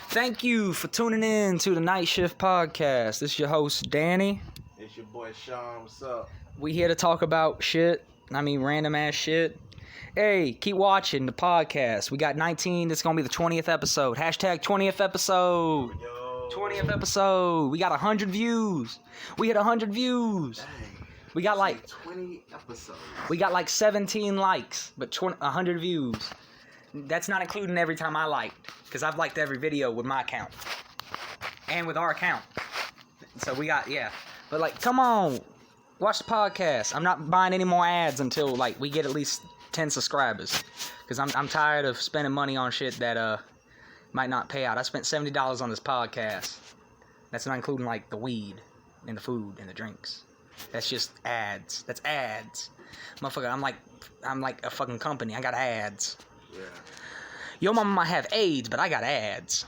Thank you for tuning in to the Nightshift Podcast. This is your host, Danny. It's your boy Sean. What's up? We here to talk about shit. Random ass shit. Hey, keep watching the podcast. We got 19. This is going to be the 20th episode. Hashtag 20th episode. Yo. 20th episode. We got 100 views. We hit 100 views. Dang. We got like 20 episodes. We got like 17 likes, but 100 views. That's not including every time I liked, because I've liked every video with my account and with our account. So we got, yeah. But like, come on, watch the podcast. I'm not buying any more ads until like we get at least 10 subscribers, because I'm tired of spending money on shit that might not pay out. I spent $70 on this podcast. That's not including like the weed and the food and the drinks. That's just ads. That's ads. Motherfucker, I'm like a fucking company. I got ads. Yeah. Your mama might have AIDS, but I got ads.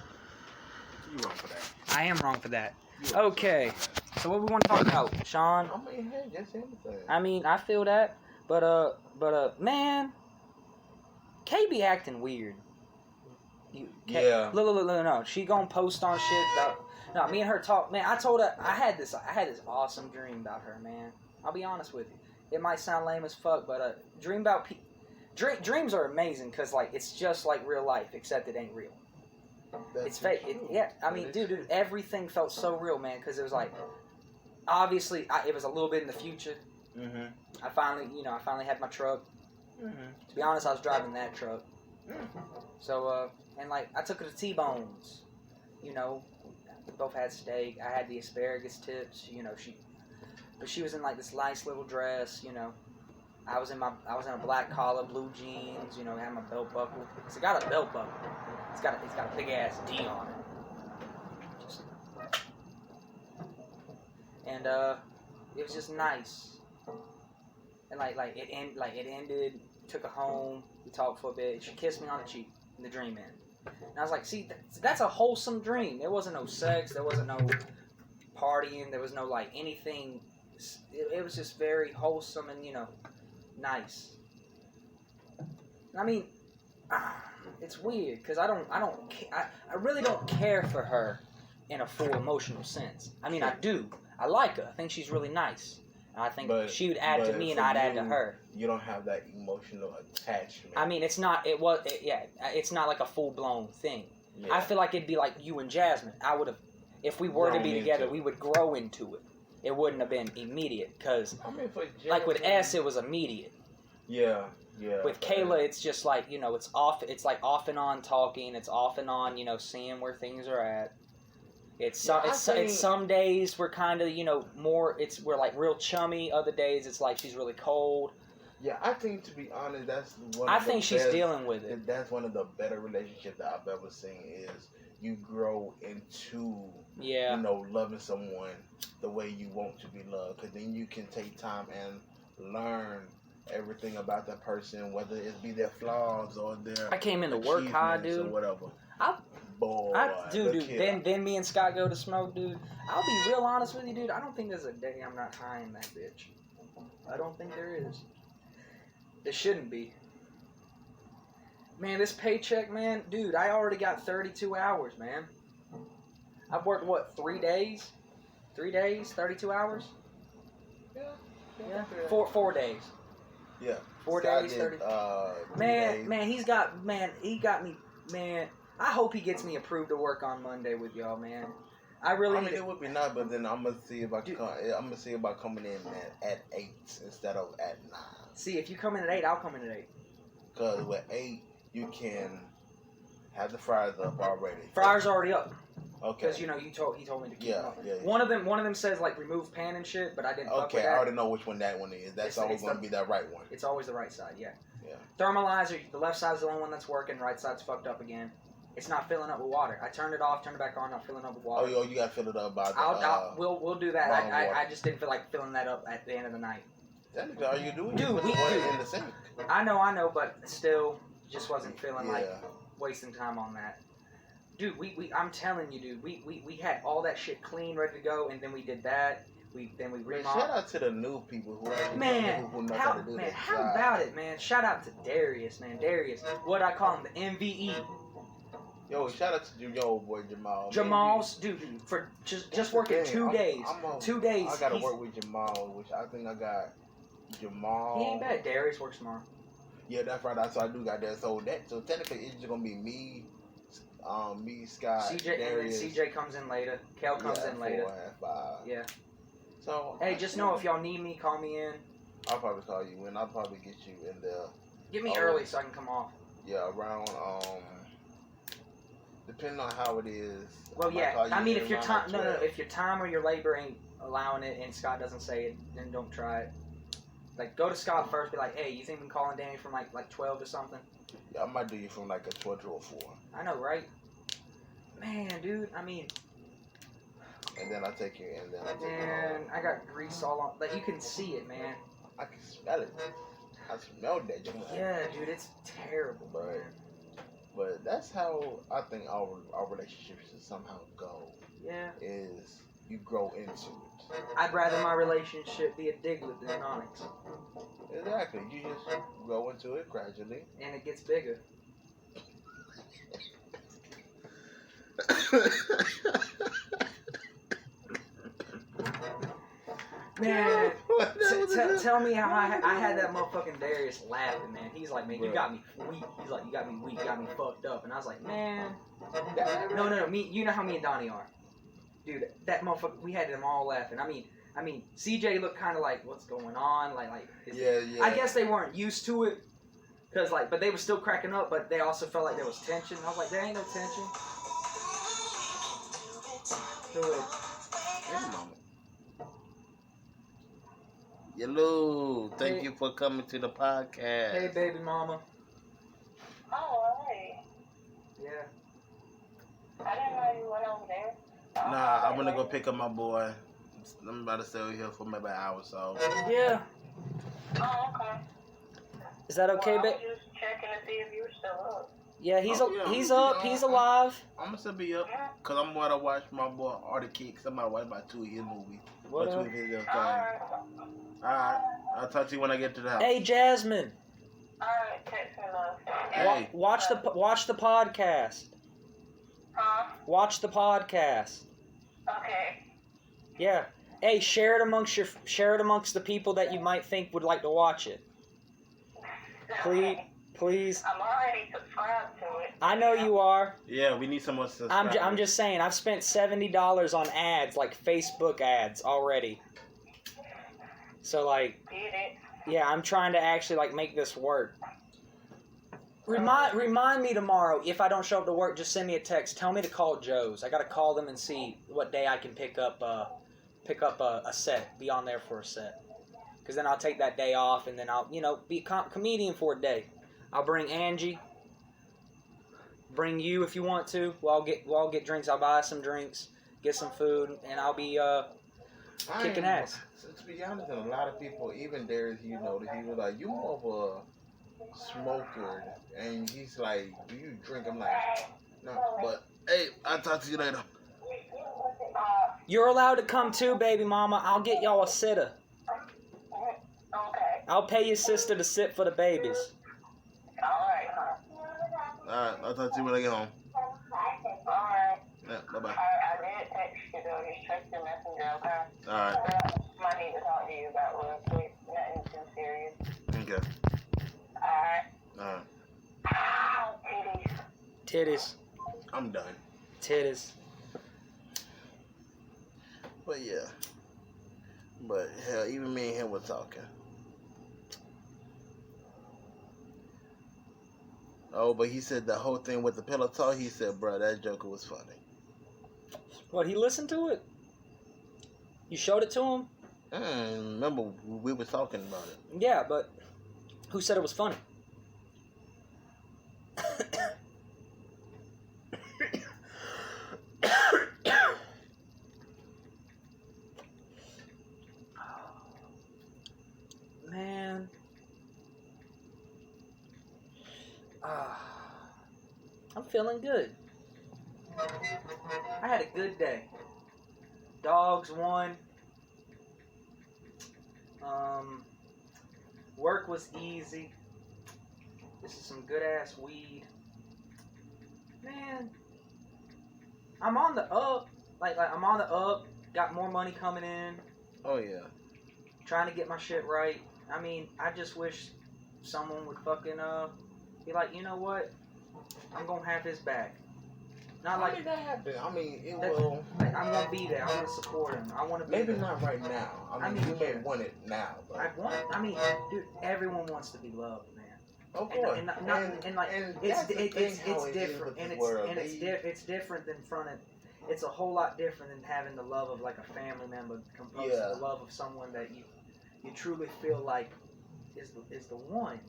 You wrong for that. I am wrong for that. Okay. So what we want to talk about, Sean? I mean, hey, just anything. I feel that. But man, K be acting weird. Yeah. Look, no. She gonna post on shit about. No, me and her talk. Man, I told her I had this awesome dream about her, man. I'll be honest with you. It might sound lame as fuck, but dream about dreams are amazing because like it's just like real life, except it ain't real. It's fake. Yeah, I mean, dude, everything felt so real, man. Because it was like, obviously, it was a little bit in the future. Mm-hmm. I finally had my truck. Mm-hmm. To be honest, I was driving that truck. Mm-hmm. So, and like, I took her to T-Bones. You know, we both had steak. I had the asparagus tips. You know, she was in like this nice little dress. You know, I was in a black collar, blue jeans. You know, had my belt buckle. It's got a belt buckle. It's got a big ass D on it. And it was just nice. And it ended. Took her home. We talked for a bit. She kissed me on the cheek in the dream end. And I was like, see, that's a wholesome dream. There wasn't no sex. There wasn't no partying. There was no like anything. It was just very wholesome and nice. I mean, it's weird because I really don't care for her in a full emotional sense. I mean, I do. I like her. I think she's really nice. And I think she would add to me and I'd add to her. You don't have that emotional attachment. I mean, it's not like a full blown thing. Yeah. I feel like it'd be like you and Jasmine. I would have, if we were to be together, we would grow into it. It wouldn't have been immediate because, like with S, it was immediate. Yeah. Yeah. With Kayla, it's just like, it's off. It's like off and on talking. It's off and on, seeing where things are at. It's some days we're kind of, more. We're like real chummy. Other days it's like she's really cold. Yeah, I think to be honest, that's one. I think she's dealing with it. That's one of the better relationships that I've ever seen. Is you grow into loving someone the way you want to be loved, because then you can take time and learn everything about that person, whether it be their flaws or their. I came into work high, dude. Or whatever. Dude. Then me and Scott go to smoke, dude. I'll be real honest with you, dude. I don't think there's a day I'm not high in that bitch. I don't think there is. There shouldn't be. Man, this paycheck, man, dude. I already got 32 hours, man. I've worked 3 days? 3 days, 32 hours. Yeah. 4 days. Yeah. 4 days, 30. He got me, man. I hope he gets me approved to work on Monday with y'all, man. It would be nice, but then I'm gonna see about coming in at 8 instead of at 9. See, if you come in at 8, I'll come in at 8. Because with 8, you can have the fryers up already. Fryers already up. Okay. Because he told me to keep them up. Yeah. One of them says like remove pan and shit, but I didn't. Fuck with that. I already know which one that one is. That's always going to be that right one. It's always the right side. Yeah. Yeah. Thermalizer, the left side's the only one that's working. Right side's fucked up again. It's not filling up with water. I turned it off, turned it back on, not filling up with water. Oh, you gotta fill it up by we'll do that. I just didn't feel like filling that up at the end of the night. Technically, all you do is put the water in the sink. I know, but still, just wasn't feeling like wasting time on that. Dude, I'm telling you, dude, we had all that shit clean, ready to go, and then we did that. We remodeled. Shout out to the new people who know how to do this. How about it, man? Shout out to Darius, man. Darius, what I call him, the MVE. Yo, shout out to your old boy Jamal. Jamal's dude for just working 2 days. 2 days. I gotta work with Jamal, which I think I got Jamal. He ain't bad. Darius works tomorrow. Yeah, that's right. So I do got that. So technically it's just gonna be me, Scott, CJ, Darius. and then CJ comes in later. Kel comes in later. 4.5. Yeah. So hey, just know if y'all need me, call me in. I'll probably call you in. I'll probably get you in there. Get me early so I can come off. Yeah, around depending on how it is. Well, yeah. I mean, if your time, if your time or your labor ain't allowing it, and Scott doesn't say it, then don't try it. Like, go to Scott first. Be like, hey, you think we can call in Danny from like 12 or something? Yeah, I might do you from like a 12 to a 4. I know, right? Man, dude. I mean. And then I take you in. Then I take man, I got grease all on. Like, you can see it, man. I can smell it. I smell that. Yeah, dude, it's terrible, man. But that's how I think our relationships should somehow go. Yeah. Is you grow into it. I'd rather my relationship be a Diglett than an Onyx. Exactly. You just grow into it gradually. And it gets bigger. Man, tell me how I had that motherfucking Darius laughing, man. He's like, man, you got me weak. He's like, you got me weak, you got me fucked up. And I was like, man. No, me. You know how me and Donnie are. Dude, that motherfucker, we had them all laughing. I mean, CJ looked kind of like, what's going on? Yeah. I guess they weren't used to it. Cause but they were still cracking up, but they also felt like there was tension. I was like, there ain't no tension. Wait a moment. Hello, thank you for coming to the podcast. Hey, baby mama. Oh, hey. Yeah. I didn't know you went over there. Nah, I'm gonna go pick up my boy. I'm about to stay over here for maybe an hour or so. Yeah. Oh, okay. Is that okay, babe? I was just checking to see if you were still up. Yeah, he's up. He's alive. I'm gonna still be up because I'm going to watch my boy Artie Kicks. I'm about to watch about 2 of his movies. What up? 2 of his Alright, I'll talk to you when I get to the house. Hey, Jasmine. Alright, text me, love. Hey. Watch the podcast. Huh? Watch the podcast. Okay. Yeah. Hey, share it amongst the people that you might think would like to watch it. Please. I'm already subscribed to it. I know you are. Yeah, we need someone to subscribe. I'm just saying, I've spent $70 on ads, like Facebook ads already. So yeah, I'm trying to actually make this work. Remind me tomorrow if I don't show up to work. Just send me a text. Tell me to call Joe's. I gotta call them and see what day I can pick up a set. Be on there for a set. Because then I'll take that day off and then I'll be a comedian for a day. I'll bring Angie. Bring you if you want to. We'll all get drinks. I'll buy some drinks, get some food, and I'll be kicking ass. To be honest, and a lot of people, even Darius, he was like, you more of a smoker, and he's like, do you drink? I'm like, no, but hey, I'll talk to you later. You're allowed to come too, baby mama. I'll get y'all a sitter. Okay. I'll pay your sister to sit for the babies. Alright. Alright, I'll talk to you when I get home. Alright. Yeah, bye-bye. I did text you though. Just check your messenger, okay? Alright. I need to talk to you about real quick. Nothing too serious. Okay. Alright. Alright. Ow, Titties. I'm done. Titties. But yeah. But hell, even me and him were talking. Oh, but he said the whole thing with the pillow talk, he said, bro, that Joker was funny. What, he listened to it? You showed it to him? Remember, we were talking about it. Yeah, but who said it was funny? Man. I'm feeling good. I had a good day. Dogs won. Work was easy. This is some good ass weed. Man, I'm on the up. Like I'm on the up. Got more money coming in. Oh yeah. Trying to get my shit right. I mean, I just wish someone would fucking be like, you know what? I'm gonna have his back. Not like that happened. I mean, it will. Like, I'm gonna be there. I'm gonna support him. I want to be maybe there. not right now. I mean, you may want it now. But. I mean, dude, everyone wants to be loved, man. Of course. And it's different, and it's different than it's a whole lot different than having the love of like a family member composed to the love of someone that you truly feel like is the one.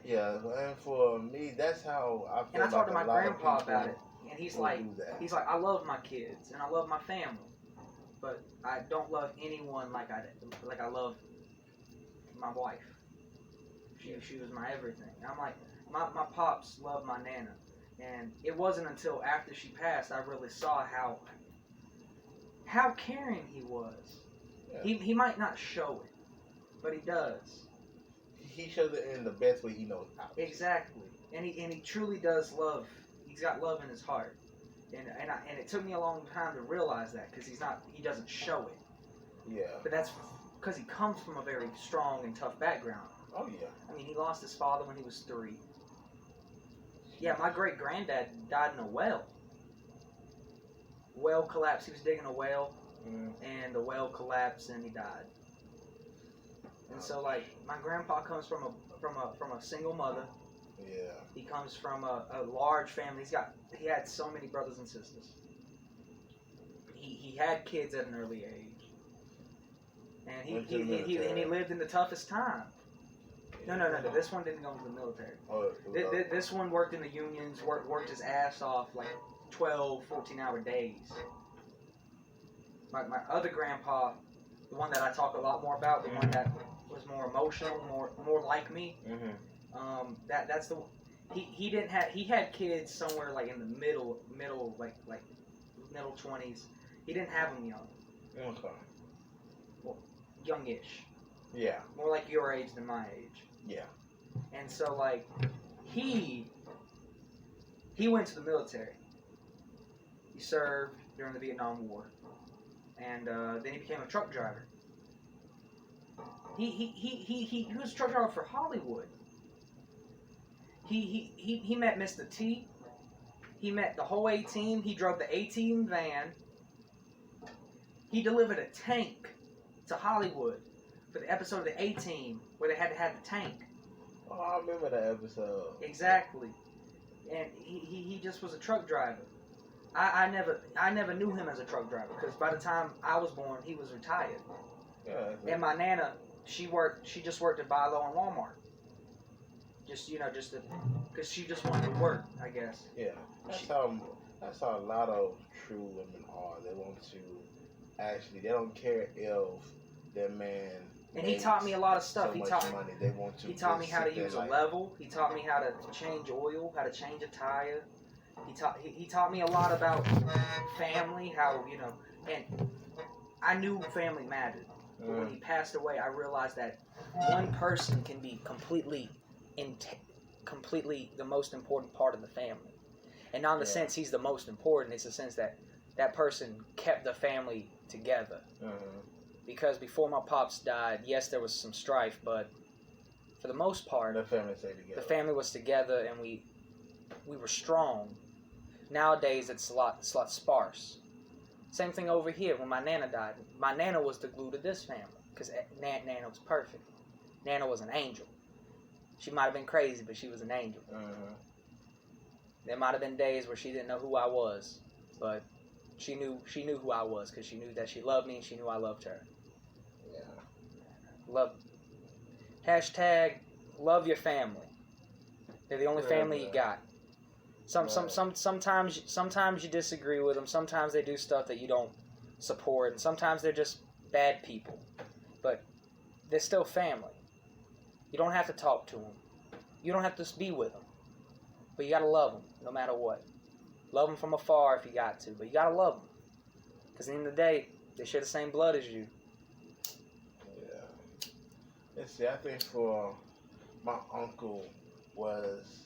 Yeah, and for me, that's how I feel. And I talked to my grandpa about it, and he's like, I love my kids and I love my family, but I don't love anyone like I love my wife. She was my everything. And I'm like, my pops loved my nana, and it wasn't until after she passed I really saw how caring he was. Yeah. He might not show it, but he does. He shows it in the best way he knows how. Exactly, and he truly does love. He's got love in his heart, and it took me a long time to realize that because he doesn't show it. Yeah. But that's because he comes from a very strong and tough background. Oh yeah. I mean, he lost his father when he was 3. Yeah, my great granddad died in a well. Well collapsed. He was digging a well, and the well collapsed, and he died. And so, like, my grandpa comes from a single mother. Yeah. He comes from a large family. He had so many brothers and sisters. He had kids at an early age, and he lived in the toughest time. No. This one didn't go into the military. Oh, this one worked in the unions. Worked his ass off like 12, 14-hour days. My other grandpa, the one that I talk a lot more about, the one that was more emotional, more like me. Mm-hmm. That's the one. He had kids somewhere like in the middle like middle 20s. He didn't have them young. Okay. Well, youngish. Yeah. More like your age than my age. Yeah. And so like he went to the military. He served during the Vietnam War, and then he became a truck driver. He was a truck driver for Hollywood. He met Mr. T. He met the whole A-Team. He drove the A-Team van. He delivered a tank to Hollywood for the episode of the A-Team where they had to have the tank. Oh, I remember that episode. Exactly. And he just was a truck driver. I never knew him as a truck driver because by the time I was born, he was retired. Yeah. And my nana, she just worked at Bi-Lo and Walmart. Because she just wanted to work, I guess. Yeah. That's how a lot of true women are. They want to they don't care if their man. And he taught me a lot of stuff. So he much taught money. They want to. He taught me how to use a level. He taught me how to change oil, how to change a tire. He taught me a lot about family, how and I knew family mattered. But when he passed away, I realized that one person can be completely the most important part of the family. And not in the sense he's the most important, it's the sense that that person kept the family together. Because before my pops died, yes, there was some strife, but for the most part, the family stayed together. The family was together, and we were strong. Nowadays, it's a lot sparse. Same thing over here. When my nana died, my nana was the glue to this family because Nana was perfect. Nana was an angel. She might have been crazy, but she was an angel. There might have been days where she didn't know who I was, but she knew who I was because she knew that she loved me and she knew I loved her. Yeah. Love. # love your family. They're the only family you got. Sometimes you disagree with them. Sometimes they do stuff that you don't support, and sometimes they're just bad people. But they're still family. You don't have to talk to them. You don't have to be with them. But you gotta love them, no matter what. Love them from afar if you got to, but you gotta love them. Because at the end of the day, they share the same blood as you. Yeah. Let's see, I think for my uncle was,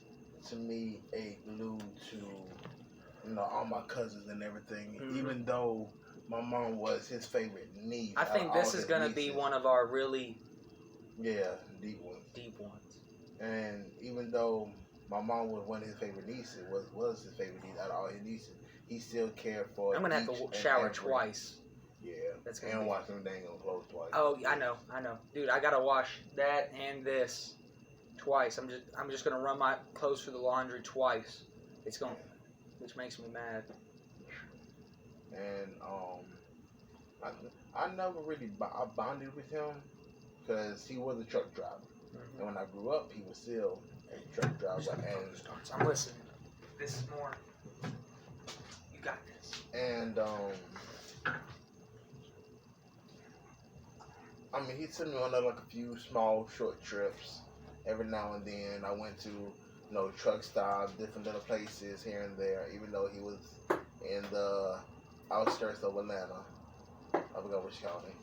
to me, a glue to all my cousins and everything. Even though my mom was his favorite niece. I think this is going to be one of our really deep ones. Deep ones. And even though my mom was one of his favorite nieces, was his favorite niece out of all his nieces, he still cared for. I'm gonna have to shower twice. Yeah, that's gonna wash them dang on clothes twice. Oh, I know, dude. I gotta wash that and this twice. I'm just gonna run my clothes through the laundry twice. It's going, which makes me mad. And I never really bonded with him because he was a truck driver, and when I grew up, he was still a truck driver. And I'm listening. This is more. You got this. And I mean, he took me on like a few small short trips every now and then. I went to truck stops, different little places here and there. Even though he was in the outskirts of Atlanta, I forgot which county.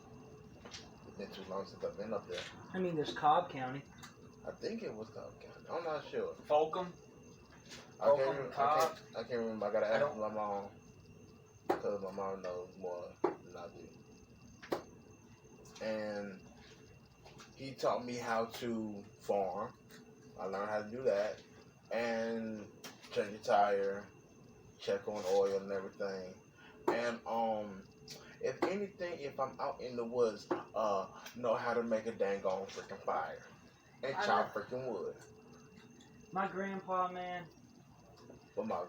It's been too long since I've been up there. I mean, there's Cobb County. I think it was Cobb County. I'm not sure. Fulcum. I can't remember. I gotta ask my mom because my mom knows more than I do. And he taught me how to farm. I learned how to do that. And change a tire, check on oil and everything. And if anything, if I'm out in the woods, know how to make a dang on freaking fire and chop freaking wood. My grandpa, man. But my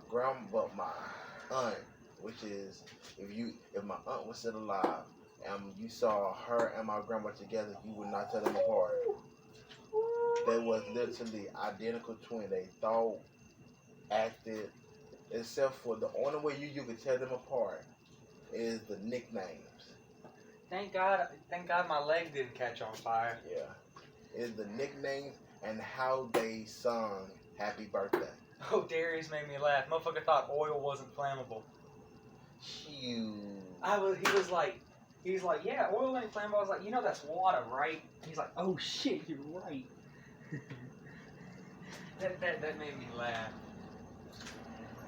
aunt, which is if my aunt was still alive and you saw her and my grandma together, you would not tell them apart. They was literally identical twin. They thought, acted, except for the only way you could tell them apart is the nicknames. Thank God my leg didn't catch on fire. Yeah. Is the nicknames and how they sung Happy Birthday. Oh, Darius made me laugh. Motherfucker thought oil wasn't flammable. Huge. He was like, yeah, oil ain't flammable. I was like, that's water, right? He's like, oh shit, you're right. that made me laugh.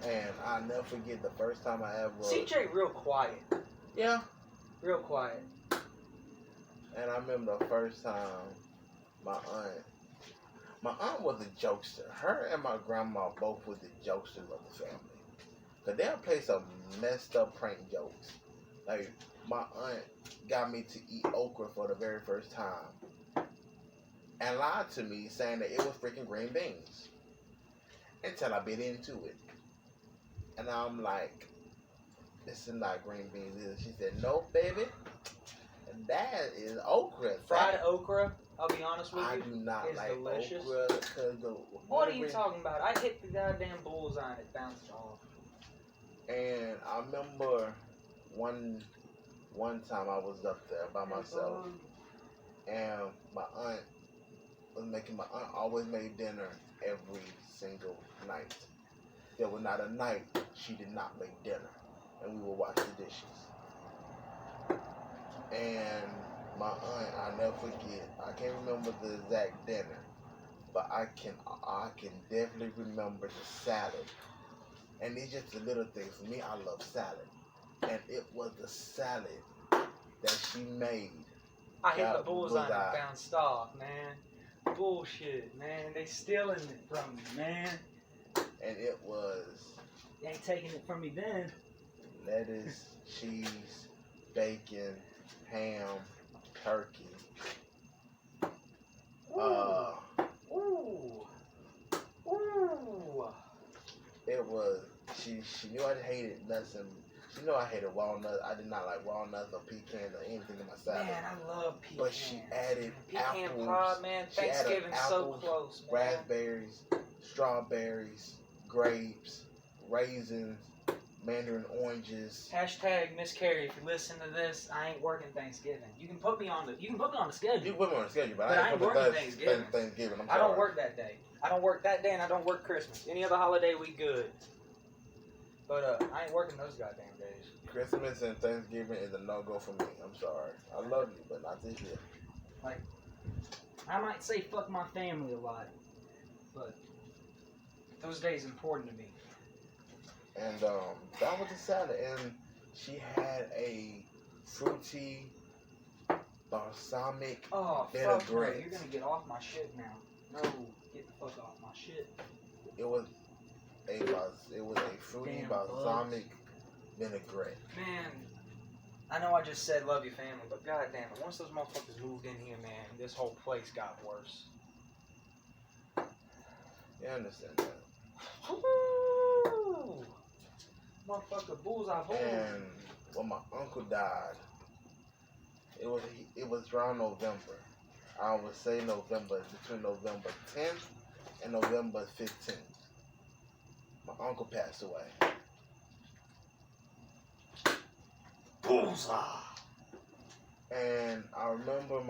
And I'll never forget the first time I ever... CJ real quiet. Yeah. Real quiet. And I remember the first time my aunt was a jokester. Her and my grandma both were the jokesters of the family. Because they'll play some messed up prank jokes. Like, my aunt got me to eat okra for the very first time. And lied to me saying that it was freaking green beans. Until I bit into it. And I'm like, this is not green beans, is it? She said, no, baby. That is okra. Fried okra, I'll be honest with you. I do not like delicious. okra. Because what are you talking about? I hit the goddamn bullseye and it bounced off. And I remember one time I was up there by myself. And my aunt always made dinner every single night. There was not a night she did not make dinner, and we would wash the dishes. And my aunt, I'll never forget. I can't remember the exact dinner, but I can definitely remember the salad. And it's just the little things. For me, I love salad, and it was the salad that she made. I hit the bullseye and bounced off, man. Bullshit, man. They stealing it from me, man. And it was... They ain't taking it from me then. Lettuce, cheese, bacon, ham, turkey. Ooh. It was... She knew I hated nuts and... She knew I hated walnuts. I did not like walnuts or pecans or anything in my salad. Man, I love pecans. But she added pecan apples. pie, man. Thanksgiving's so close, man. Raspberries, strawberries, grapes, raisins, mandarin oranges. Hashtag Miss Carrie, if you listen to this, I ain't working Thanksgiving. You can put me on the schedule. You can put me on the schedule, but I ain't working Thanksgiving. I'm sorry. I don't work that day. I don't work that day, and I don't work Christmas. Any other holiday, we good. But I ain't working those goddamn days. Christmas and Thanksgiving is a no-go for me. I'm sorry. I love you, but not this year. Like, I might say fuck my family a lot, but those days important to me. And that was the salad. And she had a fruity balsamic vinaigrette. No, you're gonna get off my shit now. No, get the fuck off my shit. It was a fruity balsamic vinaigrette. Man, I know I just said love your family, but goddamn it, once those motherfuckers moved in here, man, this whole place got worse. You understand that? Woo! Motherfucker, bullseye. And when my uncle died, it was around November. I would say between November 10th and November 15th. My uncle passed away. Bullseye. And I remember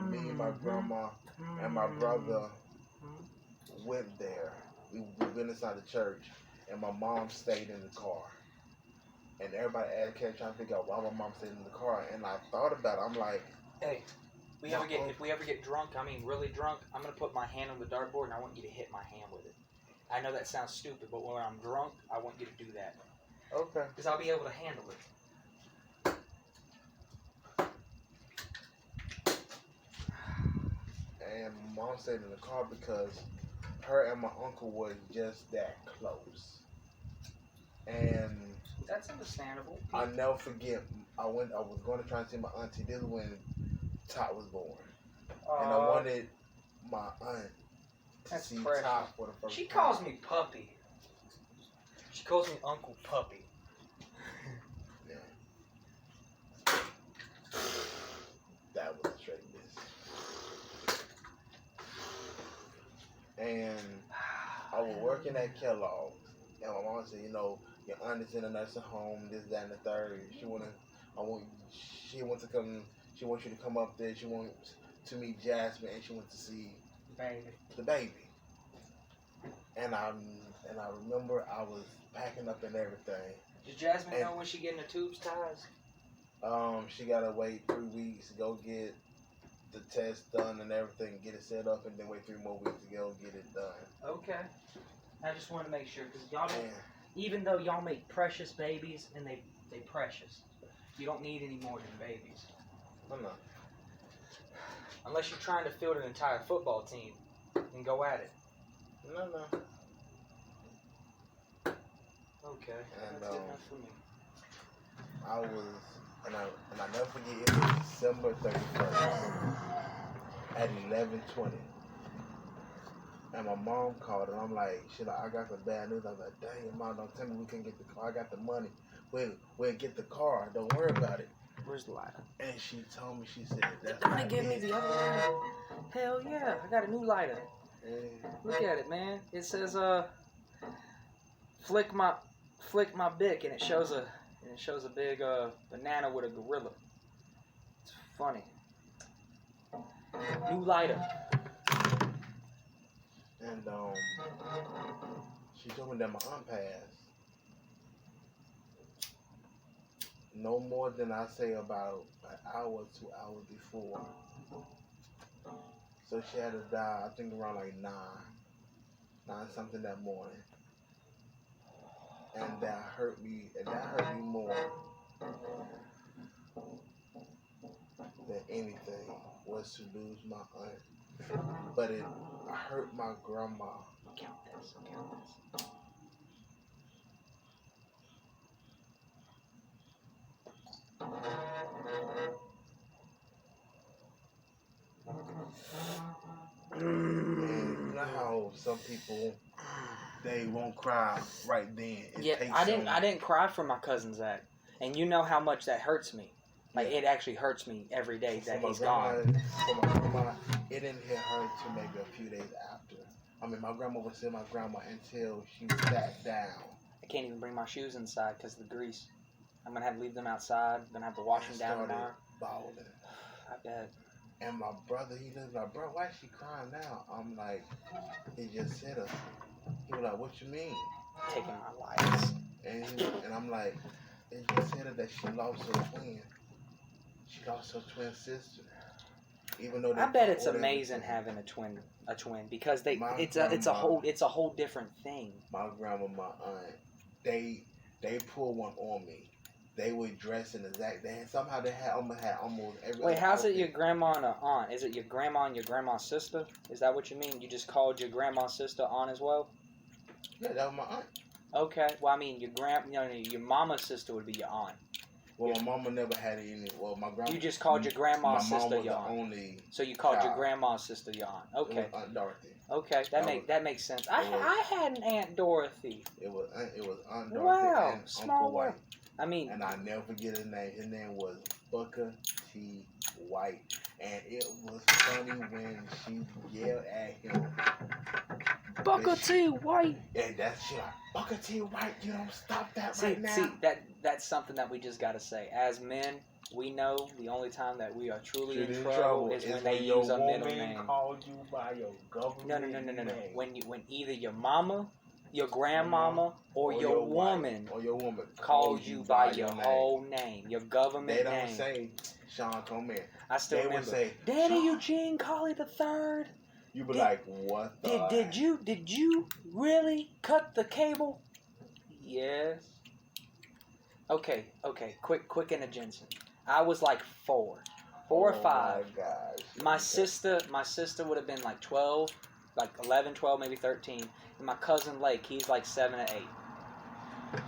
me, my grandma, and my brother went there. We went inside the church, and my mom stayed in the car. And everybody kept trying to figure out why my mom stayed in the car. And I thought about it. I'm like, hey, if we ever get drunk, I mean really drunk, I'm gonna put my hand on the dartboard, and I want you to hit my hand with it. I know that sounds stupid, but when I'm drunk, I want you to do that. Okay. Because I'll be able to handle it. And my mom stayed in the car because her and my uncle was just that close. And that's understandable. I'll never forget, I was going to try and see my auntie. This is when Tot was born. And I wanted my aunt to see Tot for the first time. She calls me Puppy. She calls me Uncle Puppy. Yeah. That was a straight miss. And I was working at Kellogg's, and my mom said, your aunt is in a nursing home, this, that, and the third. She wants you to come up there. She wants to meet Jasmine, and she wants to see the baby. And I remember I was packing up and everything. Did Jasmine know when she getting the tubes ties? She gotta wait 3 weeks to go get the test done and everything, get it set up, and then wait 3 more weeks to go get it done. Okay. I just want to make sure, because y'all don't, even though y'all make precious babies, and they precious, you don't need any more than babies. I'm not. Unless you're trying to field an entire football team, and go at it. No. Okay, and, that's good enough for me. I never forget, it was December 31st at 11:20. And my mom called, and I'm like, shit, I got some bad news. I was like, dang, Mom, don't tell me we can't get the car. I got the money. We'll get the car. Don't worry about it. Where's the lighter? And she told me, she said, that's not it. Give me the other lighter. Hell yeah, I got a new lighter. Look at it, man. It says, flick my bick, and it shows a big banana with a gorilla. It's funny. New lighter. And she told me that my aunt passed no more than I say about an hour, 2 hours before. So she had to die, I think around like 9 something that morning. And that hurt me more than anything was to lose my aunt. But it hurt my grandma. Count this. And you know how some people, they won't cry right then. I didn't cry for my cousin Zach, and you know how much that hurts me. Like it actually hurts me every day that he's gone. For my grandma, it didn't hit her until maybe a few days after. I mean, my grandma was still my grandma until she sat down. I can't even bring my shoes inside because of the grease. I'm gonna have to leave them outside. I'm gonna have to wash them down tomorrow. Bawling. I bet. And my brother, he was like, bro, why is she crying now? I'm like, he just hit her. He was like, what you mean? Taking my lights. And I'm like, it just hit her that she lost her twin. She lost her twin sister. Even though I bet it's amazing having a twin because it's a whole different thing. My grandma, my aunt, they pulled one on me. They were dressed in the exact. They had almost every. Wait, how's outfit. it your grandma and aunt? Is it your grandma and your grandma's sister? Is that what you mean? You just called your grandma's sister aunt as well? Yeah, that was my aunt. Okay. Well, I mean, your mama's sister would be your aunt. Well, my mama never had any. Well, my grandma. You just called your grandma's sister your aunt. Only. So you called child. your grandma's sister your aunt. Okay. It was Aunt Dorothy. Okay, that makes sense. I had an Aunt Dorothy. It was Aunt Dorothy wow, and small Uncle White. I mean, and I never forget his name. His name was Booker T. White, and it was funny when she yelled at him. Booker T. White. Yeah, that's shit. Booker T. White, you don't stop that right now. See, that's something that we just gotta say. As men, we know the only time that we are truly in trouble is when they use a middle name. Call you by your government No. When either your mama, your grandmama, or your woman calls you by your whole name, your government name. They don't say Sean Coleman. I still remember. Would say Danny Eugene Colley III. You be like, what the? Did you really cut the cable? Yes. Okay. Quick interjection. I was like 4 or 5. My gosh. My sister would have been like 12, like 11, 12, maybe 13. And my cousin Lake, he's like 7 or 8.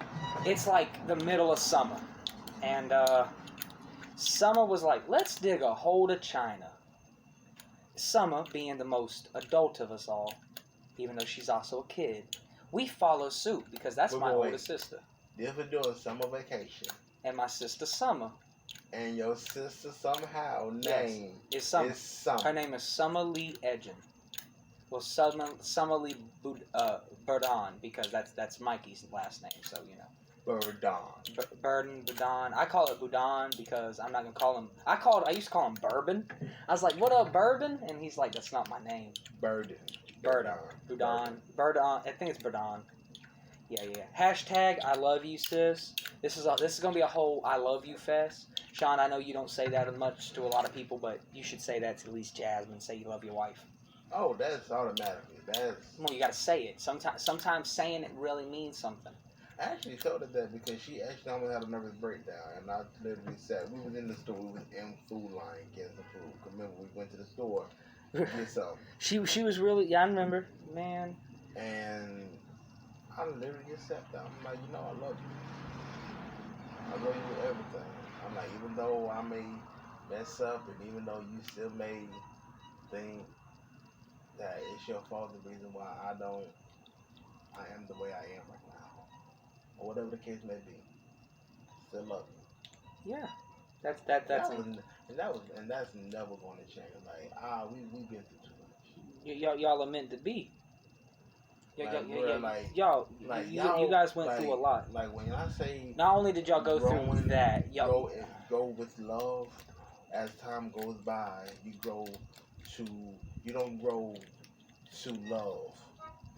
It's like the middle of summer. And Summer was like, let's dig a hole to China. Summer, being the most adult of us all, even though she's also a kid, we follow suit because that's my older sister. This was doing summer vacation. And my sister Summer. And your sister somehow name is Summer. Her name is Summer Lee Edgen. Well, Summer Lee Burdon, because that's Mikey's last name, so you know. Burdon. I call it Boudon because I'm not gonna call him. I used to call him Bourbon. I was like, "What up, Bourbon?" And he's like, "That's not my name." Boudon. I think it's Boudon. Yeah. Hashtag I love you, sis. This is gonna be a whole I love you fest. Sean, I know you don't say that much to a lot of people, but you should say that to at least Jasmine. Say you love your wife. Oh, that's automatically. Well, you gotta say it. Sometimes saying it really means something. I actually told her that because she actually almost had a nervous breakdown, and I literally said we was in the store, we was in food line getting some food. Remember, we went to the store to get some. She was really I remember, man. And I literally just sat down. I'm like, I love you. I love you with everything. I'm like, even though I may mess up, and even though you still may think that it's your fault, the reason why I am the way I am right now. Or whatever the case may be, still love you. Yeah, that's that's never going to change. Like we've been through too much. Y'all are meant to be. You guys went through a lot. Like when I say, not only did y'all go through that, y'all go with love. As time goes by, you don't grow to love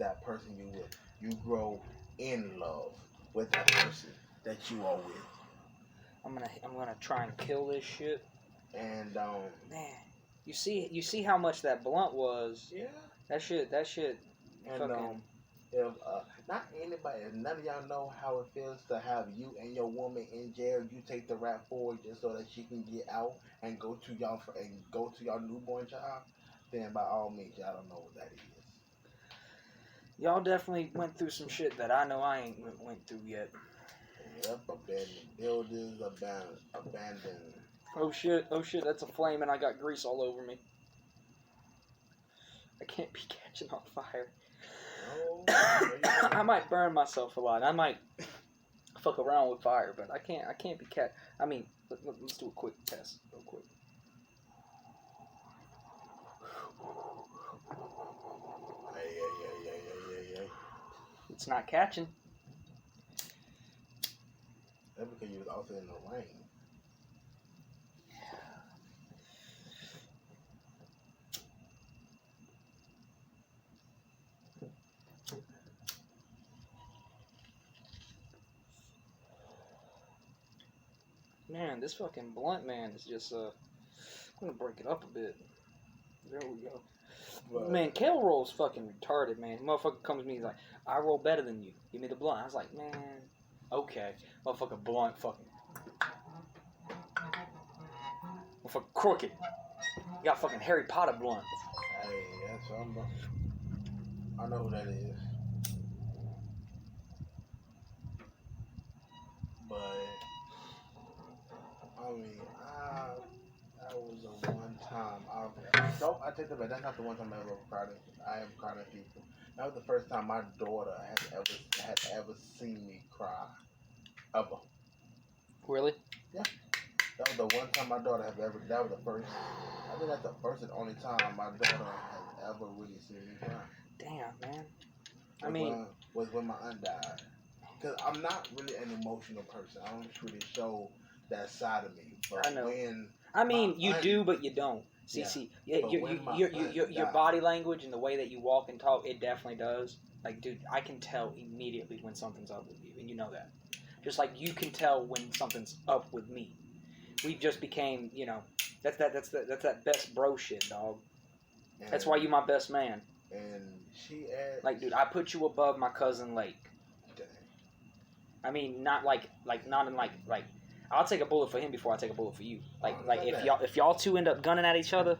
that person you with. You grow in love with that person that you are with. I'm gonna try and kill this shit. And man, you see how much that blunt was. Yeah. That shit. And fucking. If not anybody, if none of y'all know how it feels to have you and your woman in jail, you take the rap forward just so that she can get out and go to y'all newborn child, then by all means, y'all don't know what that is. Y'all definitely went through some shit that I know I ain't went through yet. Yep, abandoned buildings, abandoned. Oh shit, that's a flame and I got grease all over me. I can't be catching on fire. No, I might burn myself a lot. I might fuck around with fire, but I can't be I mean, let's do a quick test real quick. Yeah. It's not catching. That's because you was also in the rain. Man, this fucking blunt, man, is just I'm gonna break it up a bit. There we go. But, man, Kale rolls fucking retarded, man. Motherfucker comes to me, he's like, I roll better than you. Give me the blunt. I was like, man, okay. Motherfucker blunt fucking. Motherfucker crooked. You got fucking Harry Potter blunts. Hey, that's what I know who that is. But, I mean, that was the one time I take that back. That's not the one time I ever cried. I am crying at people. That was the first time my daughter had ever seen me cry. Ever. Really? Yeah. That was the one time my daughter has ever. That was the first. I think that's the first and only time my daughter has ever really seen me cry. Damn, man. I mean, was when my aunt died. Because I'm not really an emotional person. I don't really show that side of me. But I know. When I mean, you do, but you don't. Your body language and the way that you walk and talk, it definitely does. Like, dude, I can tell immediately when something's up with you, and you know that. Just like you can tell when something's up with me. We just became, that's that best bro shit, dog. And that's why you my best man. And she asked, like, dude, I put you above my cousin Lake. Dang. I mean, not not in I'll take a bullet for him before I take a bullet for you. If y'all two end up gunning at each other,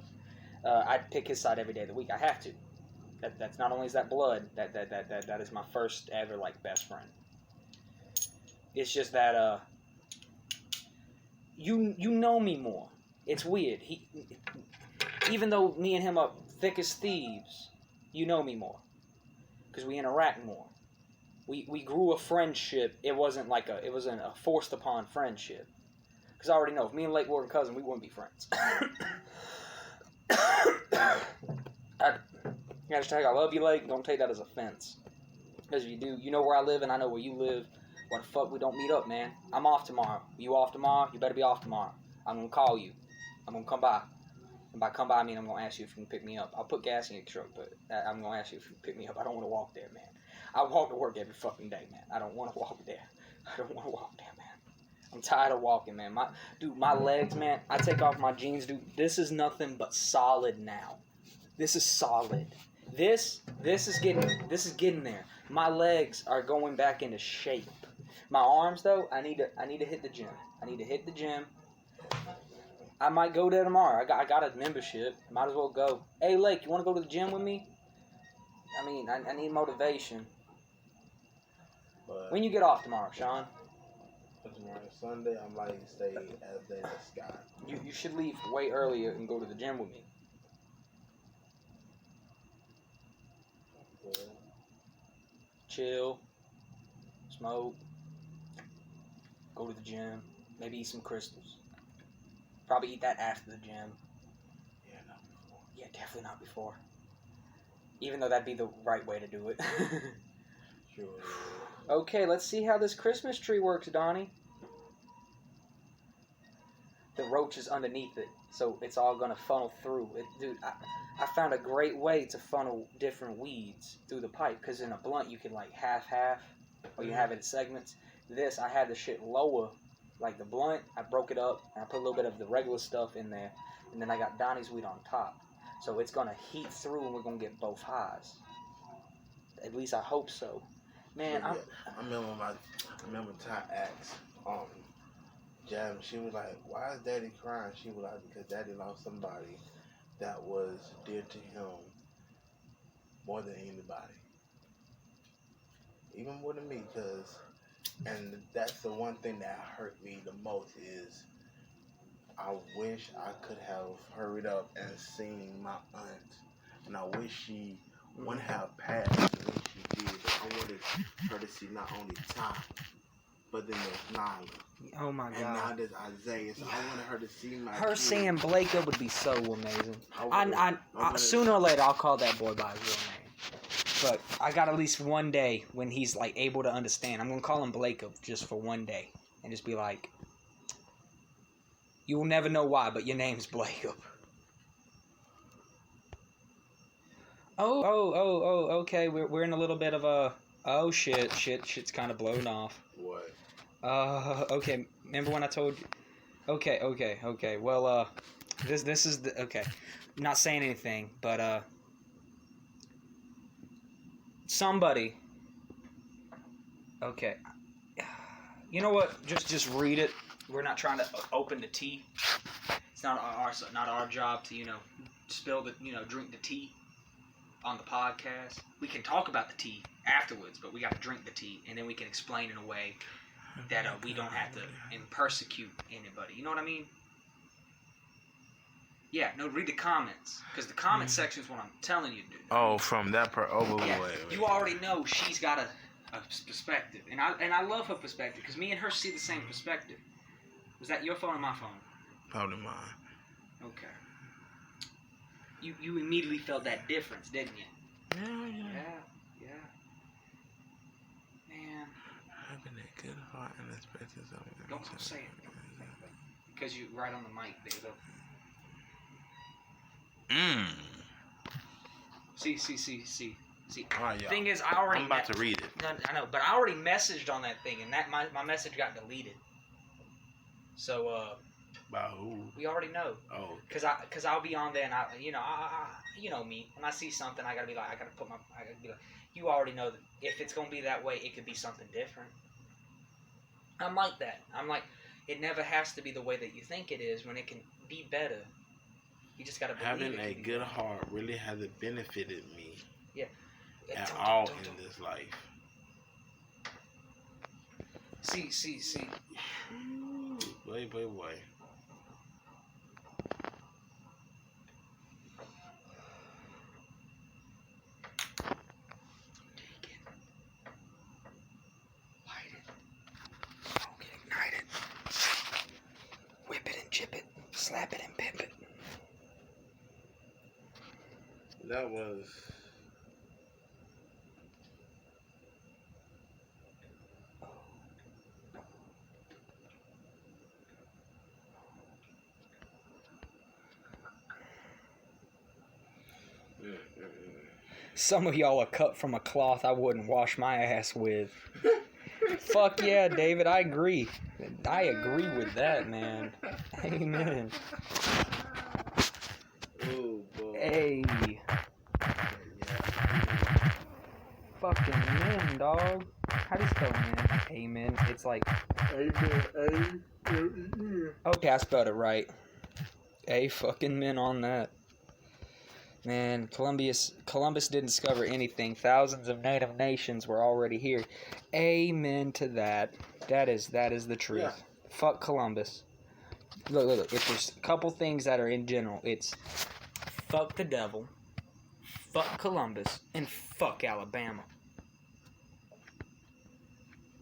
I'd pick his side every day of the week. I have to. That's not only is that blood, that is my first ever best friend. It's just that you know me more. It's weird. Even though me and him are thick as thieves, you know me more because we interact more. We grew a friendship. It wasn't a forced upon friendship. Because I already know if me and Lake were cousins, we wouldn't be friends. Hashtag I love you, Lake. Don't take that as offense. Because if you do, you know where I live and I know where you live. Why the fuck we don't meet up, man? I'm off tomorrow. You off tomorrow? You better be off tomorrow. I'm going to call you. I'm going to come by. And by come by, I mean I'm going to ask you if you can pick me up. I'll put gas in your truck, but I'm going to ask you if you can pick me up. I don't want to walk there, man. I walk to work every fucking day, man. I don't want to walk there. Man. I'm tired of walking, man. My legs, man. I take off my jeans, dude. This is nothing but solid now. This is solid. This is getting there. My legs are going back into shape. My arms, though, I need to hit the gym. I might go there tomorrow. I got a membership. Might as well go. Hey, Lake, you want to go to the gym with me? I mean, I need motivation. But when you get off tomorrow, Sean? Tomorrow is Sunday. I might stay as day as Sky. You should leave way earlier and go to the gym with me. Okay. Chill. Smoke. Go to the gym. Maybe eat some crystals. Probably eat that after the gym. Yeah, not before. Yeah, definitely not before. Even though that'd be the right way to do it. Sure. Okay, let's see how this Christmas tree works, Donnie. The roach is underneath it, so it's all gonna funnel through. Dude, I found a great way to funnel different weeds through the pipe, because in a blunt you can half, or you have it in segments. This, I had the shit lower, like the blunt, I broke it up, and I put a little bit of the regular stuff in there, and then I got Donnie's weed on top. So it's gonna heat through and we're gonna get both highs. At least I hope so. Man, I remember Ty asked Jam, she was like, why is Daddy crying? She was like, because Daddy lost somebody that was dear to him more than anybody. Even more than me, and that's the one thing that hurt me the most is I wish I could have hurried up and seen my aunt, and I wish she wouldn't have passed the way she did. But I wanted her to see not only Ty, but then there's Nyla. Oh my God. And now there's Isaiah. So I wanted her to see my Her kid. seeing Blake would be so amazing. Sooner or later, I'll call that boy by his real name. But I got at least one day when he's able to understand. I'm gonna call him Blake just for one day and just be like, you will never know why, but your name's Blake. Oh, okay. We're in a little bit of a shit's kind of blown off. What? Okay. Remember when I told you? Okay. Well, this is the okay. I'm not saying anything, but somebody. Okay. You know what? Just read it. We're not trying to open the tea. It's not our job to spill the drink the tea on the podcast. We can talk about the tea afterwards, but we got to drink the tea, and then we can explain in a way that we don't have to persecute anybody. You know what I mean? Yeah, no, read the comments, because the comment section is what I'm telling you to do. Oh, from that part. Oh, wait. You already know she's got a perspective, and I love her perspective, because me and her see the same perspective. Was that your phone or my phone? Probably mine. Okay. You immediately felt that difference, didn't you? Yeah. Man. Having a good heart and expecting something. Don't say it. Because you're right on the mic, Dave. See. All right, y'all. Thing is, I'm about to read it. No, I know, but I already messaged on that thing, and that my message got deleted. So, About who? we already know. Oh. Cause I'll be on there, and I you know me. When I see something, I gotta be like, you already know that if it's gonna be that way, it could be something different. I'm like that. I'm like, it never has to be the way that you think it is when it can be better. You just gotta believe Having a good heart really hasn't benefited me. Yeah. At all in this life. See. Wait. Light it. Don't get ignited. Whip it and chip it. Slap it and pimp it. That was... Some of y'all are cut from a cloth I wouldn't wash my ass with. Fuck yeah, David, I agree. I agree with that, man. Amen. Oh, boy. Hey. Fucking men, dog. How do you spell men? Amen. It's like... Amen. Okay, I spelled it right. A fucking men on that. Man, Columbus didn't discover anything. Thousands of native nations were already here. Amen to that. That is the truth. Yeah. Fuck Columbus. Look. If there's a couple things that are in general, it's fuck the devil, fuck Columbus, and fuck Alabama.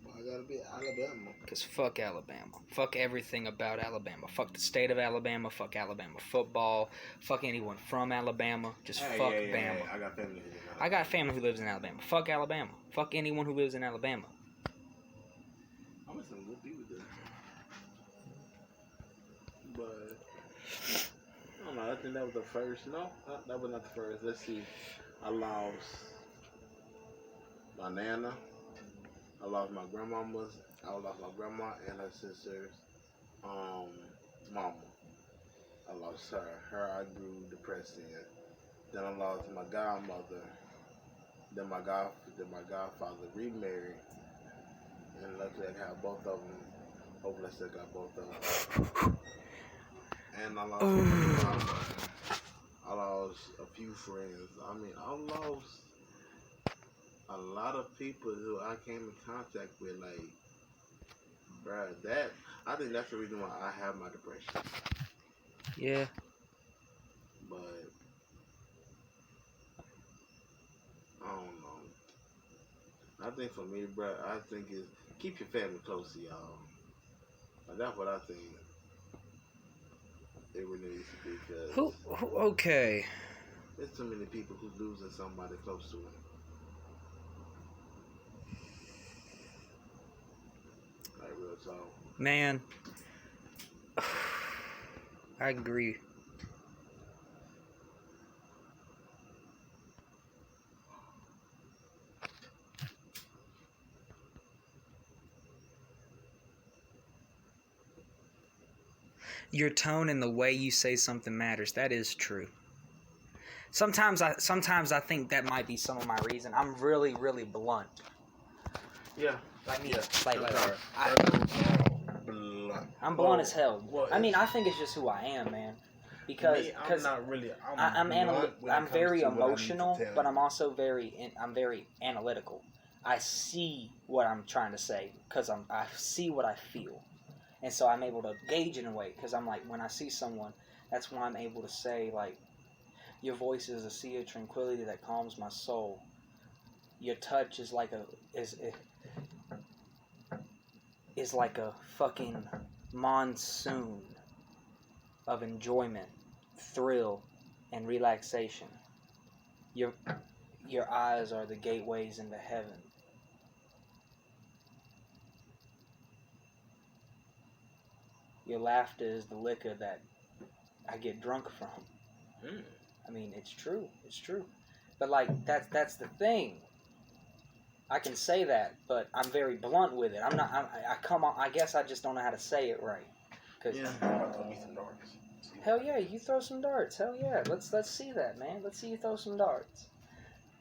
I gotta be Alabama. Because fuck Alabama. Fuck everything about Alabama. Fuck the state of Alabama. Fuck Alabama football. Fuck anyone from Alabama. Just fuck Bama. I got family here. I got family who lives in Alabama. Fuck Alabama. Fuck anyone who lives in Alabama. I'm with some good people there. But, I don't know. I think that was the first. No, that was not the first. Let's see. I lost my nana. I lost my grandmama's. I lost my grandma and her sister's mama. I lost her. Her I grew depressed in. Then I lost my godmother. Then my godfather remarried. And luckily I got both of them. Hopefully I still got both of them. And I lost my grandma. I lost a few friends. I mean, I lost a lot of people who I came in contact with, like, bruh, I think that's the reason why I have my depression. Yeah. But, I don't know. I think for me, bruh, I think is keep your family close to y'all. Like, that's what I think it really needs to be, because okay. there's too many people who's losing somebody close to them. Man, I agree. Your tone and the way you say something matters. That is true. Sometimes I think that might be some of my reason. I'm really, really blunt. Yeah. Like me. Yeah. Blunt. I'm blunt as hell. Well, I mean, I think it's just who I am, man. Because I'm not really. I'm very emotional, but I'm also very analytical. I see what I'm trying to say because I see what I feel, and so I'm able to gauge in a way. Because I'm like, when I see someone, that's when I'm able to say, like, your voice is a sea of tranquility that calms my soul. Your touch is like is like a fucking monsoon of enjoyment, thrill, and relaxation. Your eyes are the gateways into heaven. Your laughter is the liquor that I get drunk from. I mean, it's true. It's true. But like that's the thing. I can say that, but I'm very blunt with it. I'm not. I guess I just don't know how to say it right. Hell yeah, you throw some darts. Hell yeah, let's see that, man. Let's see you throw some darts,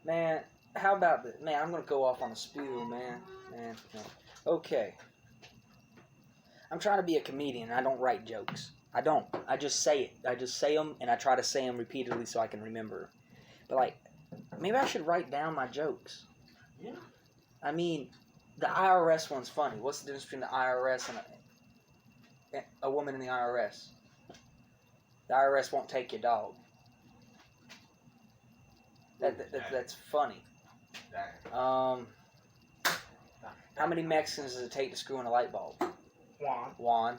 man. How about that, man? I'm gonna go off on a spiel, man. Okay. I'm trying to be a comedian. I don't write jokes. I don't. I just say it. I just say them, and I try to say them repeatedly so I can remember. But like, maybe I should write down my jokes. Yeah. I mean, the IRS one's funny. What's the difference between the IRS and a woman in the IRS? The IRS won't take your dog. That's funny. How many Mexicans does it take to screw in a light bulb? One.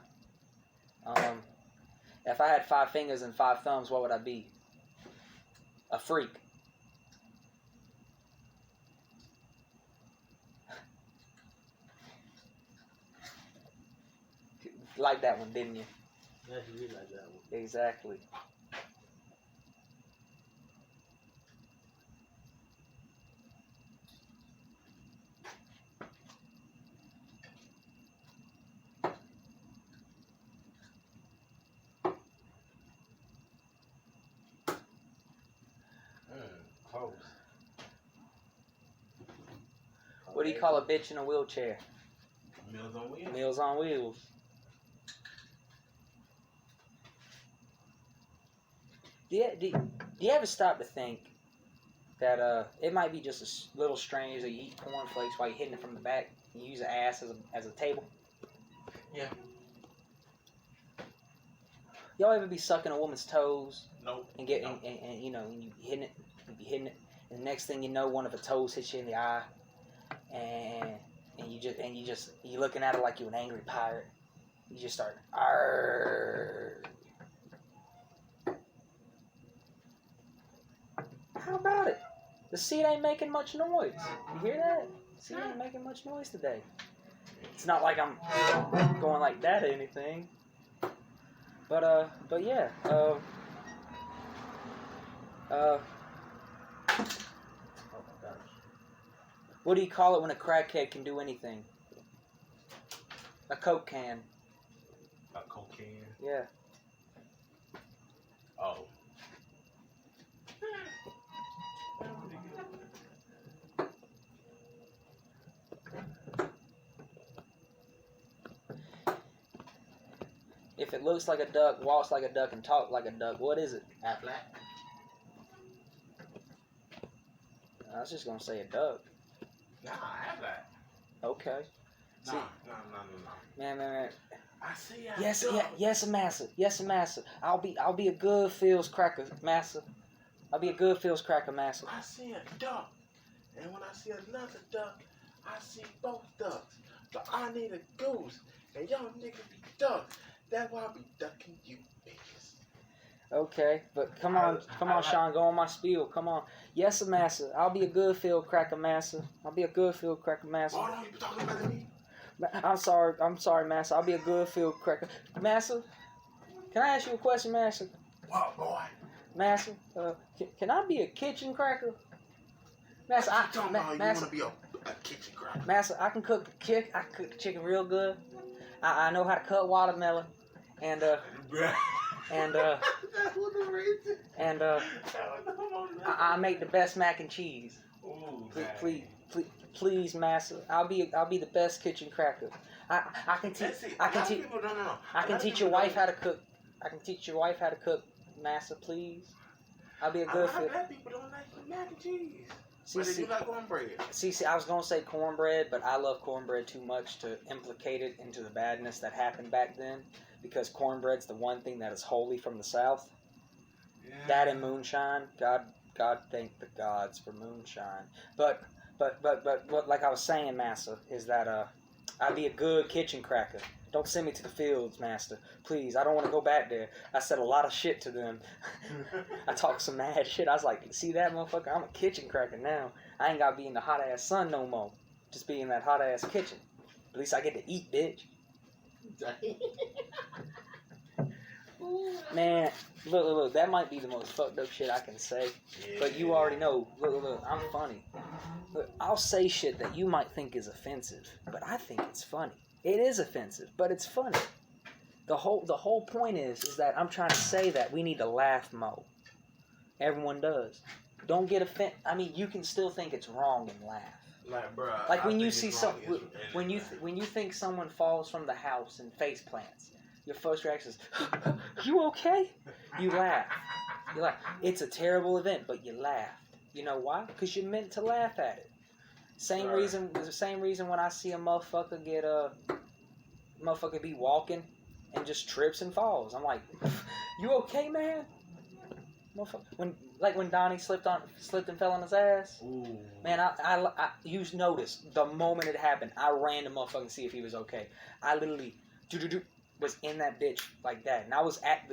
If I had 5 fingers and 5 thumbs, what would I be? A freak. Like that one, didn't you? Yeah, you really like that one. Exactly. Close. What do you call a bitch in a wheelchair? Meals on Wheels. Meals on Wheels. Do you ever stop to think that it might be just a little strange that you eat cornflakes while you're hitting it from the back and you use an ass as a table? Yeah. Y'all ever be sucking a woman's toes? Nope. And you know, and you hitting it, and the next thing you know, one of her toes hits you in the eye, and you looking at her like you're an angry pirate. You just start, arrgh. How about it? The seat ain't making much noise. You hear that? The seat ain't making much noise today. It's not like I'm going like that or anything. But yeah. What do you call it when a crackhead can do anything? A Coke can. A Coke can? Yeah. Oh. If it looks like a duck, walks like a duck, and talks like a duck, what is it? Affleck? I was just gonna say a duck. Nah, Affleck. Okay. No. Man. I see Yes, massa. I'll be a good feels cracker, massa. I'll be a good feels cracker, massa. I see a duck, and when I see another duck, I see both ducks. So I need a goose, and y'all niggas be ducks. That's why I be ducking you bitches. Okay, but come on, Sean, go on my spiel. Come on. Yes, massa. I'll be a good field cracker, massa. I'll be a good field cracker, massa. Hold on, you talking about me? I'm sorry, massa. I'll be a good field cracker, massa. Can I ask you a question, massa? What, boy? Massa, can I be a kitchen cracker? Massa, you want to be a kitchen cracker? Massa, I can cook chicken real good. I know how to cut watermelon, and And I make the best mac and cheese. Ooh, Please, massa. I'll be the best kitchen cracker. I can teach your wife how to cook. I can teach your wife how to cook, massa. Please. I'll be a good fit. Black people don't like mac and cheese. But you like cornbread. See, I was gonna say cornbread, but I love cornbread too much to implicate it into the badness that happened back then. Because cornbread's the one thing that is wholly from the South. Yeah. That and moonshine. God thank the gods for moonshine. But like I was saying, Master, is that I'd be a good kitchen cracker. Don't send me to the fields, Master. Please, I don't want to go back there. I said a lot of shit to them. I talked some mad shit. I was like, see that motherfucker? I'm a kitchen cracker now. I ain't got to be in the hot ass sun no more. Just be in that hot ass kitchen. At least I get to eat, bitch. Man, look, that might be the most fucked up shit I can say. Yeah. But you already know, look, I'm funny. Look, I'll say shit that you might think is offensive, but I think it's funny. It is offensive, but it's funny. The whole point is that I'm trying to say that we need to laugh more. Everyone does. Don't get offended. I mean, you can still think it's wrong and laugh. Like, bruh, like when you see when you think someone falls from the house and face plants, your first reaction is, "You okay?" You laugh. You laugh. It's a terrible event, but you laughed. You know why? Because you're meant to laugh at it. Same reason. The same reason when I see a motherfucker be walking and just trips and falls. I'm like, "You okay, man?" Motherfucker. When Donnie slipped and fell on his ass. Ooh. Man, I you noticed the moment it happened, I ran to motherfucking see if he was okay. I literally was in that bitch like that, and I was at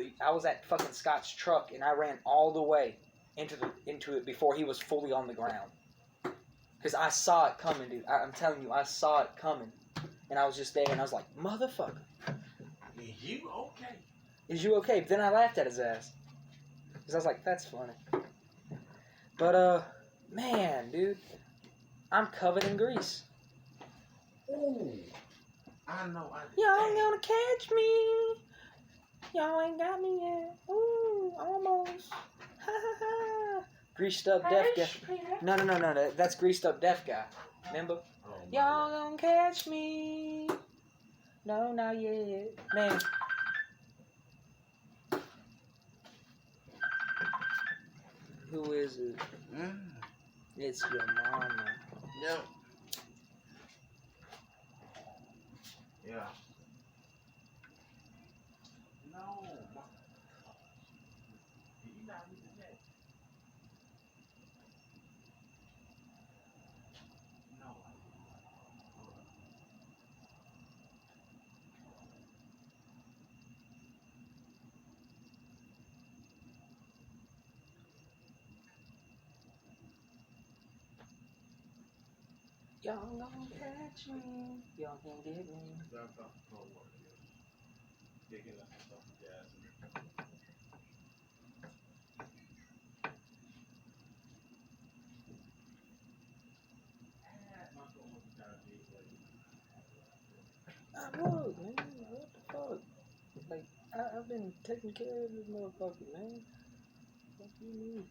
fucking Scott's truck, and I ran all the way into it before he was fully on the ground. Cause I saw it coming, dude. I'm telling you, I saw it coming, and I was just there, and I was like, "Motherfucker, is you okay? Is you okay?" But then I laughed at his ass. Because I was like, that's funny. But, man, dude, I'm covered in grease. Ooh. I know. Y'all ain't gonna catch me. Y'all ain't got me yet. Ooh, almost. Ha ha ha. Greased up deaf guy. No. That's greased up deaf guy. Remember? Oh, y'all gonna catch me. No, not yet. Man. Who is it? It's your mama. Yep. Yeah. No. You got me today. No. Y'all gonna catch me. Y'all can get me. I was, man. What the fuck? Like, I've been taking care of this motherfucker, man. What do you mean?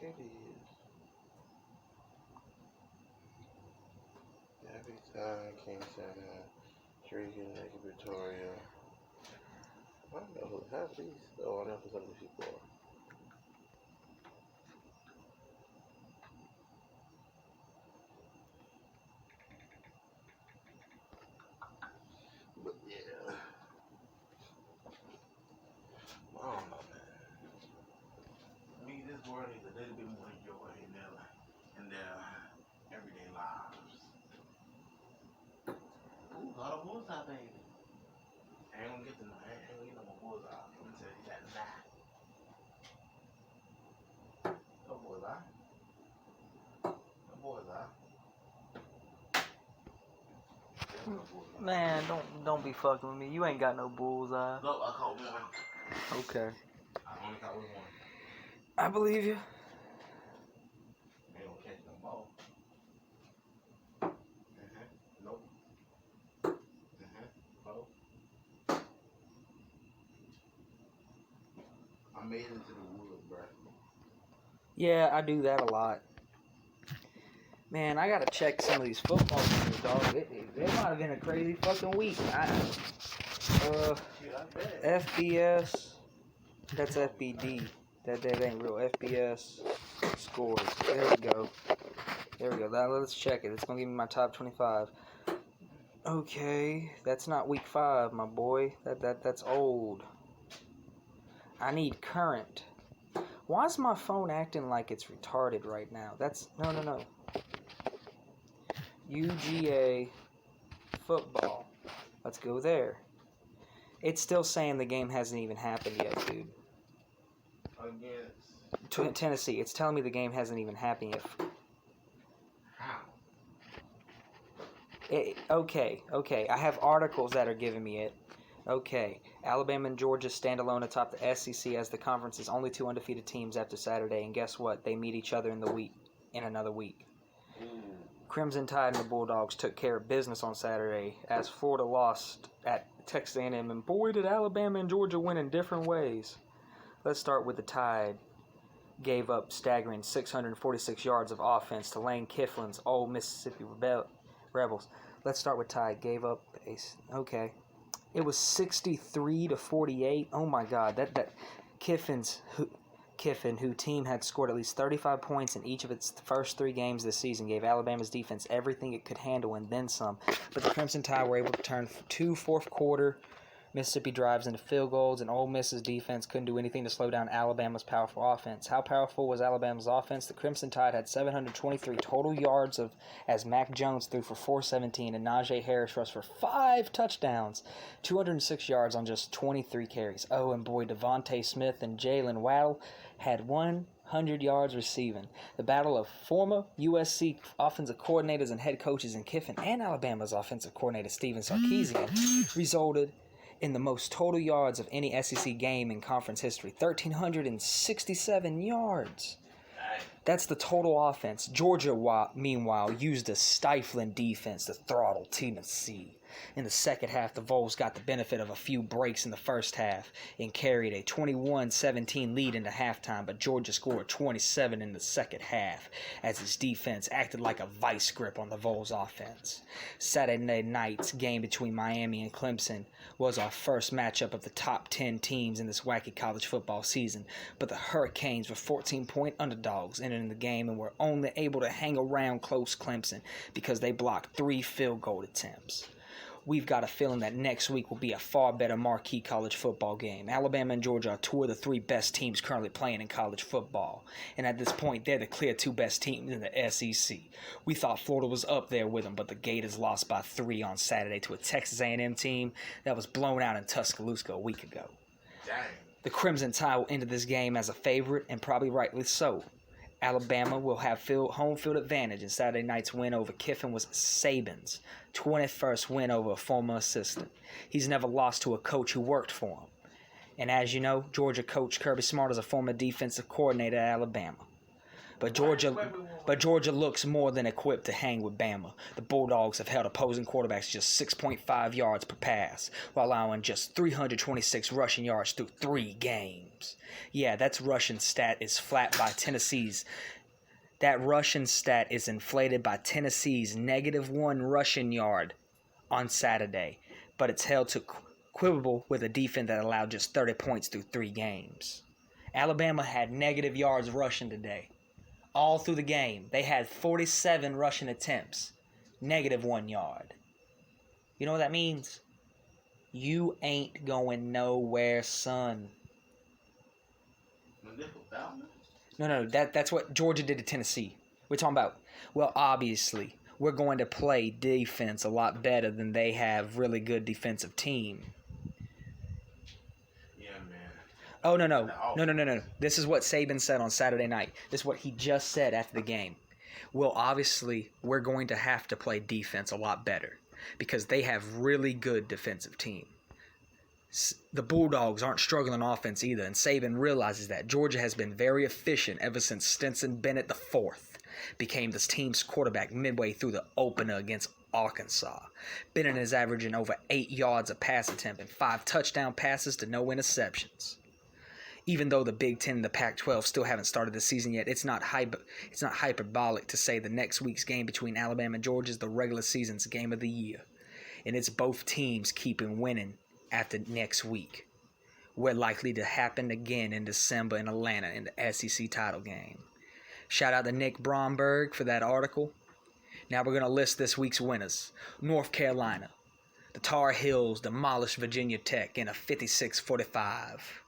heck it is. Every time King Center, drinking like Victoria. I don't know who half these. Oh, I know who some of these people are. But yeah. I don't know, man. This world needs a little bit more joy in their everyday lives. Ooh, got a bullseye, baby. I ain't gonna get no more bullseye. I'm gonna tell you that now. No bullseye. No bullseye. Man, don't be fucking with me. You ain't got no bullseye. No, I caught one. Okay. I only caught one. I believe you. They don't catch no ball. Nope. Nope. I made it into the woods, bro. Yeah, I do that a lot. Man, I gotta check some of these football games, dog. It might have been a crazy fucking week. FBS. That's FBD. That ain't real. FBS scores. There we go. Now let's check it. It's gonna give me my top 25. Okay, that's not week 5, my boy. That's old. I need current. Why is my phone acting like it's retarded right now? No. UGA football. Let's go there. It's still saying the game hasn't even happened yet, dude. Against Tennessee. It's telling me the game hasn't even happened yet. how? Okay. I have articles that are giving me it. Okay. Alabama and Georgia stand alone atop the SEC as the conference's only 2 undefeated teams after Saturday. And guess what? They meet each other in another week. Crimson Tide and the Bulldogs took care of business on Saturday as Florida lost at Texas A&M. And boy, did Alabama and Georgia win in different ways. Let's start with the Tide. Gave up staggering 646 yards of offense to Lane Kiflin's Old Mississippi Rebels. Let's start with Tide. Gave up okay. It was 63-48. Oh my God, that Kiffin, who team had scored at least 35 points in each of its first 3 games this season, gave Alabama's defense everything it could handle and then some. But the Crimson Tide were able to turn 2 fourth-quarter Mississippi drives into field goals, and Ole Miss's defense couldn't do anything to slow down Alabama's powerful offense. How powerful was Alabama's offense? The Crimson Tide had 723 total yards as Mac Jones threw for 417 and Najee Harris rushed for 5 touchdowns, 206 yards on just 23 carries. Oh, and boy, Devontae Smith and Jalen Waddle had 100 yards receiving. The battle of former USC offensive coordinators and head coaches in Kiffin and Alabama's offensive coordinator Steven Sarkisian resulted in the most total yards of any SEC game in conference history. 1,367 yards. That's the total offense. Georgia, meanwhile, used a stifling defense to throttle Tennessee. In the second half, the Vols got the benefit of a few breaks in the first half and carried a 21-17 lead into halftime, but Georgia scored 27 in the second half as its defense acted like a vice grip on the Vols offense. Saturday night's game between Miami and Clemson was our first matchup of the top 10 teams in this wacky college football season, but the Hurricanes were 14-point underdogs entering the game and were only able to hang around close Clemson because they blocked 3 field goal attempts. We've got a feeling that next week will be a far better marquee college football game. Alabama and Georgia are 2 of the 3 best teams currently playing in college football. And at this point, they're the clear 2 best teams in the SEC. We thought Florida was up there with them, but the Gators lost by 3 on Saturday to a Texas A&M team that was blown out in Tuscaloosa a week ago. Dang. The Crimson Tide will enter this game as a favorite, and probably rightly so. Alabama will have home field advantage, and Saturday night's win over Kiffin was Saban's 21st win over a former assistant. He's never lost to a coach who worked for him. And as you know, Georgia coach Kirby Smart is a former defensive coordinator at Alabama. But Georgia looks more than equipped to hang with Bama. The Bulldogs have held opposing quarterbacks just 6.5 yards per pass, while allowing just 326 rushing yards through 3 games. Yeah, that rushing stat is flat by Tennessee's. That rushing stat is inflated by Tennessee's -1 rushing yard on Saturday, but it's held to quibble with a defense that allowed just 30 points through 3 games. Alabama had negative yards rushing today. All through the game, they had 47 rushing attempts, -1 yard. You know what that means? You ain't going nowhere, son. No, that's what Georgia did to Tennessee. We're talking about, well, obviously, we're going to play defense a lot better than they have really good defensive team. Oh, no. This is what Saban said on Saturday night. This is what he just said after the game. Well, obviously, we're going to have to play defense a lot better because they have really good defensive team. The Bulldogs aren't struggling on offense either, and Saban realizes that. Georgia has been very efficient ever since Stetson Bennett IV became this team's quarterback midway through the opener against Arkansas. Bennett is averaging over 8 yards a pass attempt and 5 touchdown passes to no interceptions. Even though the Big Ten and the Pac-12 still haven't started the season yet, it's not hyperbolic to say the next week's game between Alabama and Georgia is the regular season's game of the year. And it's both teams keeping winning after next week. We're likely to happen again in December in Atlanta in the SEC title game. Shout out to Nick Bromberg for that article. Now we're going to list this week's winners. North Carolina. The Tar Heels demolished Virginia Tech in a 56-45.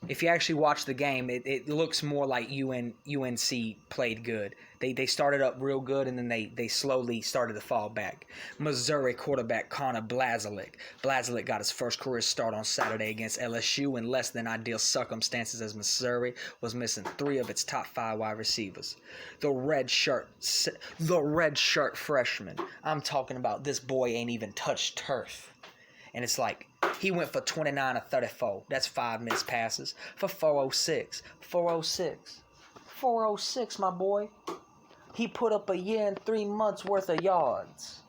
If you actually watch the game, it looks more like UNC played good. They started up real good, and then they slowly started to fall back. Missouri quarterback Connor Blazalik. Blazalik got his first career start on Saturday against LSU in less than ideal circumstances as Missouri was missing 3 of its top 5 wide receivers. The red shirt freshman. I'm talking about this boy ain't even touched turf. And it's like, he went for 29 or 34. That's 5 missed passes for 406. 406, my boy. He put up a year and 3 months worth of yards.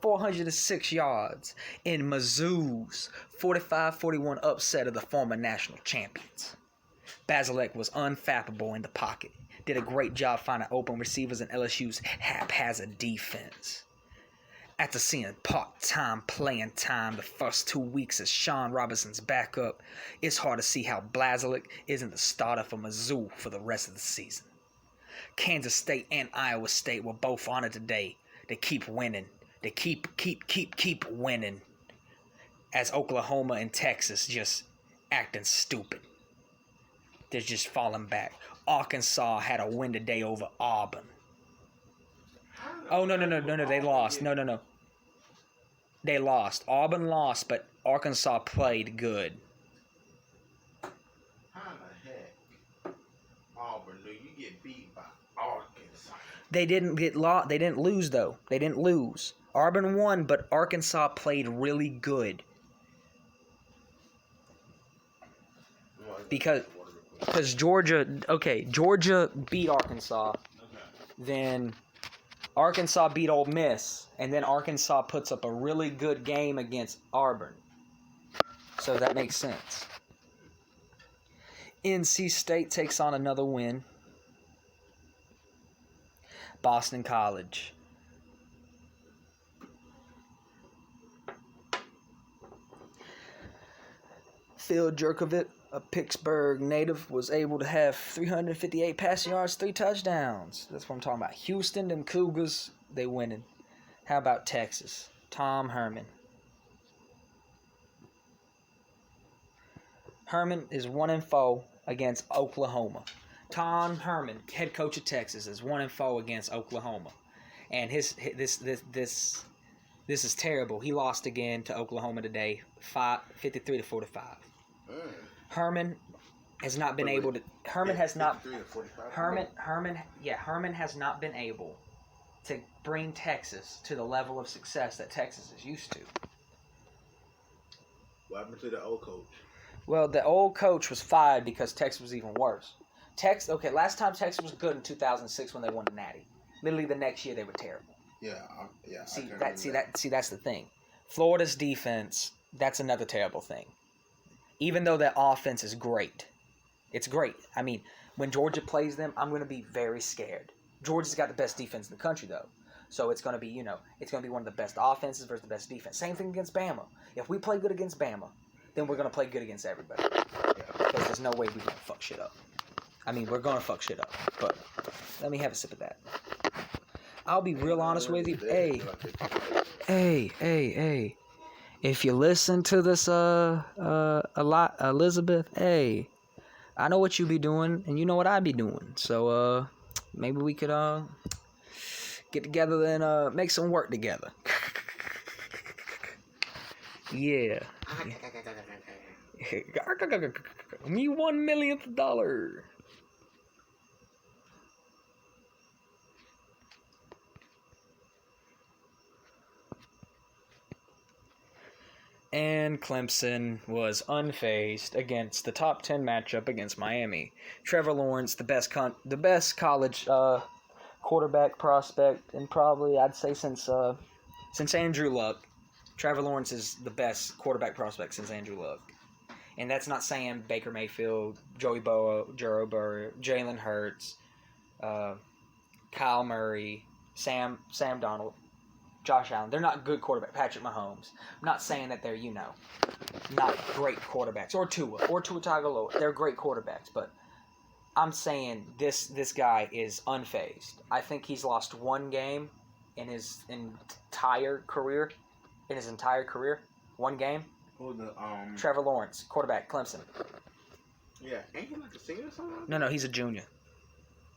406 yards in Mizzou's 45-41 upset of the former national champions. Basilek was unfappable in the pocket. Did a great job finding open receivers in LSU's haphazard defense. After seeing part-time playing time the first 2 weeks as Sean Robinson's backup, it's hard to see how Blazalik isn't the starter for Mizzou for the rest of the season. Kansas State and Iowa State were both honored today. They keep winning. They keep winning. As Oklahoma and Texas just acting stupid. They're just falling back. Arkansas had a win today over Auburn. Oh, no, they lost. No. They lost. Auburn lost, but Arkansas played good. How the heck, Auburn, do you get beat by Arkansas? They didn't They didn't lose, though. They didn't lose. Auburn won, but Arkansas played really good. Because Georgia beat Arkansas. Then Arkansas beat Ole Miss, and then Arkansas puts up a really good game against Auburn. So that makes sense. NC State takes on another win. Boston College. Phil Jerkovic, a Pittsburgh native, was able to have 358 passing yards, 3 touchdowns. That's what I'm talking about. Houston, them Cougars, they winning. How about Texas? Tom Herman. Herman is 1-4 against Oklahoma. Tom Herman, head coach of Texas, is 1-4 against Oklahoma. And this is terrible. He lost again to Oklahoma today, 53-45. Herman has not been able to. Herman has not been able to bring Texas to the level of success that Texas is used to. What happened to the old coach? Well, the old coach was fired because Texas was even worse. last time Texas was good in 2006 when they won the Natty. Literally the next year they were terrible. Yeah. That's the thing. Florida's defense, that's another terrible thing. Even though their offense is great. It's great. I mean, when Georgia plays them, I'm going to be very scared. Georgia's got the best defense in the country, though. So it's going to be, it's going to be one of the best offenses versus the best defense. Same thing against Bama. If we play good against Bama, then we're going to play good against everybody. Because there's no way we're going to fuck shit up. I mean, we're going to fuck shit up. But let me have a sip of that. I'll be real honest with you. Hey. If you listen to this a lot, Elizabeth, hey, I know what you be doing, and you know what I be doing. So maybe we could get together and make some work together. Yeah. Me $1 millionth. And Clemson was unfazed against the top 10 matchup against Miami. Trevor Lawrence, the best college quarterback prospect, and probably I'd say since Andrew Luck. Trevor Lawrence is the best quarterback prospect since Andrew Luck. And that's not saying Baker Mayfield, Joe Burrow, Jalen Hurts, Kyle Murray, Sam Darnold, Josh Allen. They're not good quarterbacks. Patrick Mahomes. I'm not saying that they're, not great quarterbacks. Or Tua Tagovailoa. They're great quarterbacks. But I'm saying this guy is unfazed. I think he's lost one game in his entire career. One game. Trevor Lawrence, quarterback, Clemson. Yeah, ain't he like a senior or something? No, he's a junior.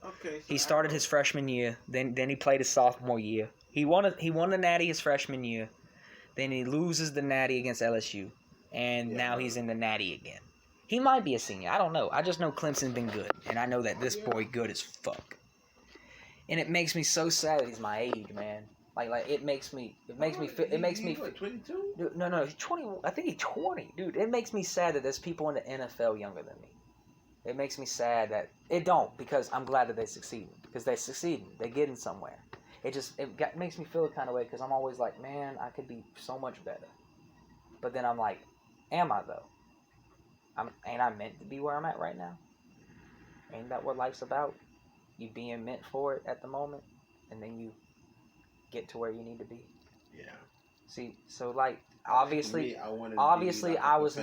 Okay. So he started his freshman year. Then he played his sophomore year. He won the Natty his freshman year. Then he loses the Natty against LSU, and now he's in the Natty again. He might be a senior. I don't know. I just know Clemson's been good, and I know that this boy good as fuck. And it makes me so sad that he's my age, man. Like it makes me like 22? No, he's 20. I think he's 20, dude. It makes me sad that there's people in the NFL younger than me. It makes me sad that it don't, because I'm glad that they succeeding. Because they're succeeding, they're getting somewhere. It makes me feel a kind of way, because I'm always like, man, I could be so much better. But then I'm like, am I though? Ain't I meant to be where I'm at right now? Ain't that what life's about? You being meant for it at the moment, and then you get to where you need to be. Yeah. See, so like obviously I was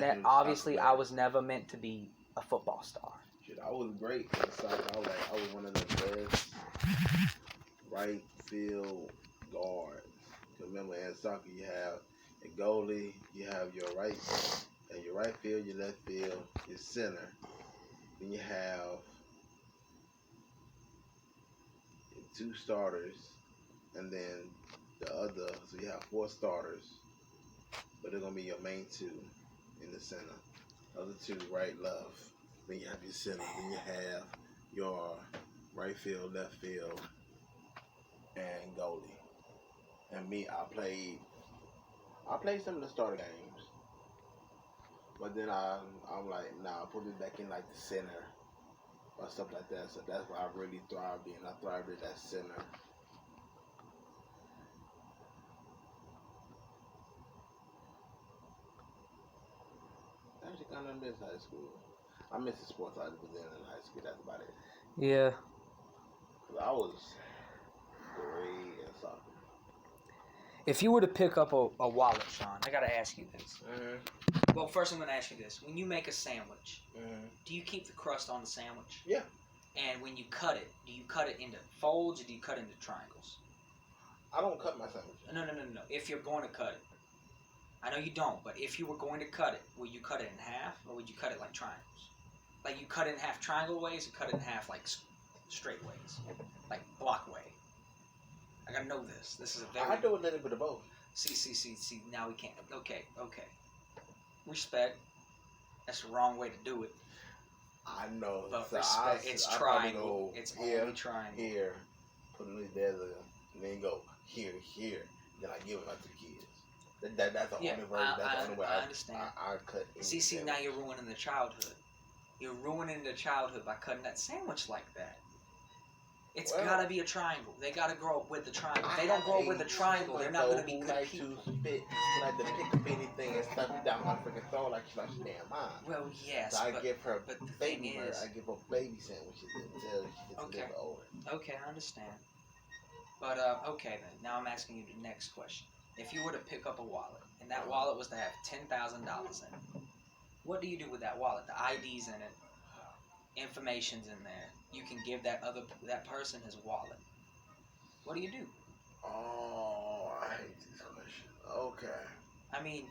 never meant to be a football star. Shit, I was great in soccer. I was one of the best right field guards. Remember, in soccer you have a goalie, you have your right field, your left field, your center. Then you have your two starters, and then the other. So you have four starters, but they're gonna be your main two in the center. Other two, right, left. Then you have your center. Then you have your right field, left field, and goalie. And me, I played some of the starter games, but then I'm like, nah, put me back in like the center or stuff like that. So that's what I really thrived in. I thrived in that center. I actually kind of miss high school. I miss the sports I was in high school. That's about it. Yeah. 'Cause I was great in soccer. If you were to pick up a wallet, Sean, I gotta ask you this. Mm-hmm. Well, first I'm gonna ask you this: when you make a sandwich, Mm-hmm. do you keep the crust on the sandwich? Yeah. And when you cut it, do you cut it into folds or do you cut it into triangles? I don't cut my sandwich. No. If you're going to cut it, I know you don't, but if you were going to cut it, would you cut it in half or would you cut it like triangles? Like you cut it in half triangle ways or cut it in half like straight ways, like block way. I gotta know this. This is a very. I do a little bit of both. See. Now we can't. Okay. Respect. That's the wrong way to do it. I know. But so respect. It's triangle. It's only triangle. Here, put it together, and then go here. Then I give it out to the kids. That's the only way. That's the only way I understand. I cut. See. Now you're ruining the childhood. You're ruining their childhood by cutting that sandwich like that. It's gotta be a triangle. They gotta grow up with the triangle. If they don't grow up with the triangle, they're not gonna be good people. Who like to pick up anything and stuff it down my freaking throat like she's damn mine. Well, yes, so I give her but the baby thing is, I give her baby sandwiches until she gets a little older. Okay, I understand. But okay then. Now I'm asking you the next question. If you were to pick up a wallet and that wallet was to have $10,000 in it, what do you do with that wallet? The ID's in it, information's in there. You can give that person his wallet. What do you do? Oh, I hate this question. Okay. I mean,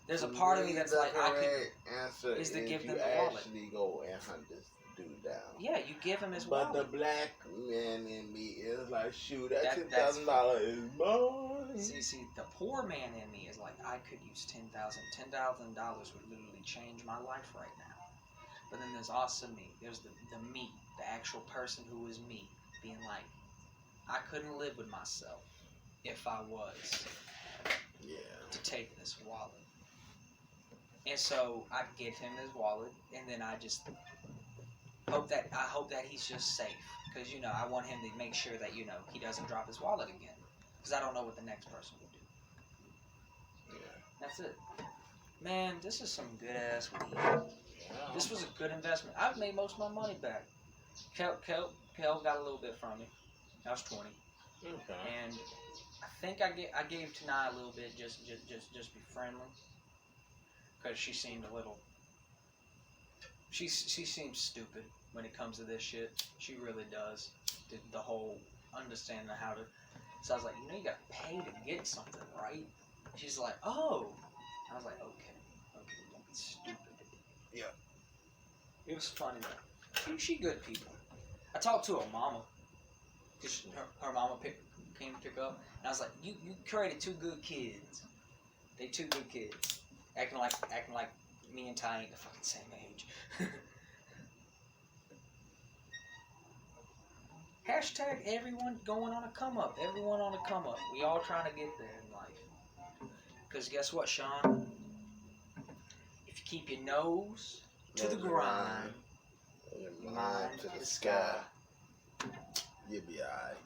there's a part of me that's like, I could answer is to give them the wallet. Actually go and hunt this dude down. Yeah, you give him his wallet. But the black man in me is like, shoot, that $10,000 is mine. See, the poor man in me is like, I could use $10,000. $10,000 would literally change my life right now. But then there's also me. There's the me, the actual person who is me, being like, I couldn't live with myself if I was to take this wallet. And so I give him his wallet, and then I just hope that he's just safe, because I want him to make sure that he doesn't drop his wallet again, because I don't know what the next person will do. Yeah. That's it. Man, this is some good ass weed. Yeah. This was a good investment. I've made most of my money back. Kel got a little bit from me. That was 20. Okay. And I think I gave Tanai a little bit just be friendly, because she seemed a little. She seems stupid when it comes to this shit. She really does. The whole understanding how to. So I was like, you gotta pay to get something, right? She's like, oh. I was like, okay, don't be stupid. Yeah. It was funny though. She good people. I talked to her mama. Cause her mama came to pick up, and I was like, you created two good kids. They two good kids. Acting like me and Ty ain't the fucking same age. Hashtag everyone going on a come up. Everyone on a come up. We all trying to get there in life. Because guess what, Sean? If you keep your nose to the grind, your mind to the sky, you'll be alright.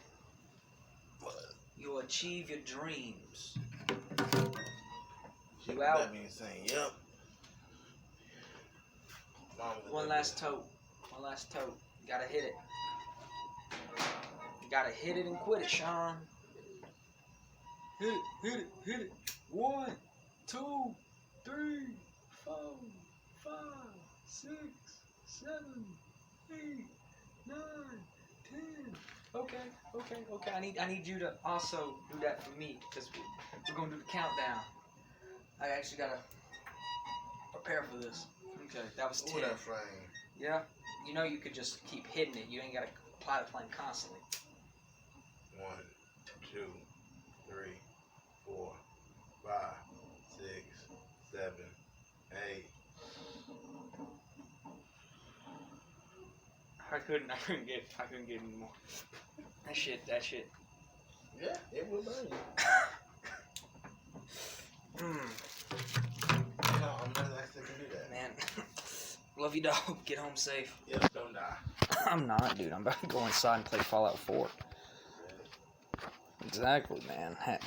You'll achieve your dreams. You out? That means saying, yep. One last tote. You gotta hit it. You gotta hit it and quit it, Sean. Hit it. 1, 2, 3, 4, 5, 6, 7, 8, 9, 10. Okay. I need you to also do that for me, because we're gonna do the countdown. I actually gotta prepare for this. Okay, that was 10. That frame. Yeah, you could just keep hitting it. You ain't gotta apply the flame constantly. 1, 2, 3, 4, 5, 6, 7, 8. I couldn't get any more. That shit. Yeah, it will burn you. I'm not actually gonna do that. Man, love you, dog. Get home safe. Yep, don't die. I'm not, dude. I'm about to go inside and play Fallout 4. Exactly, man. Heck.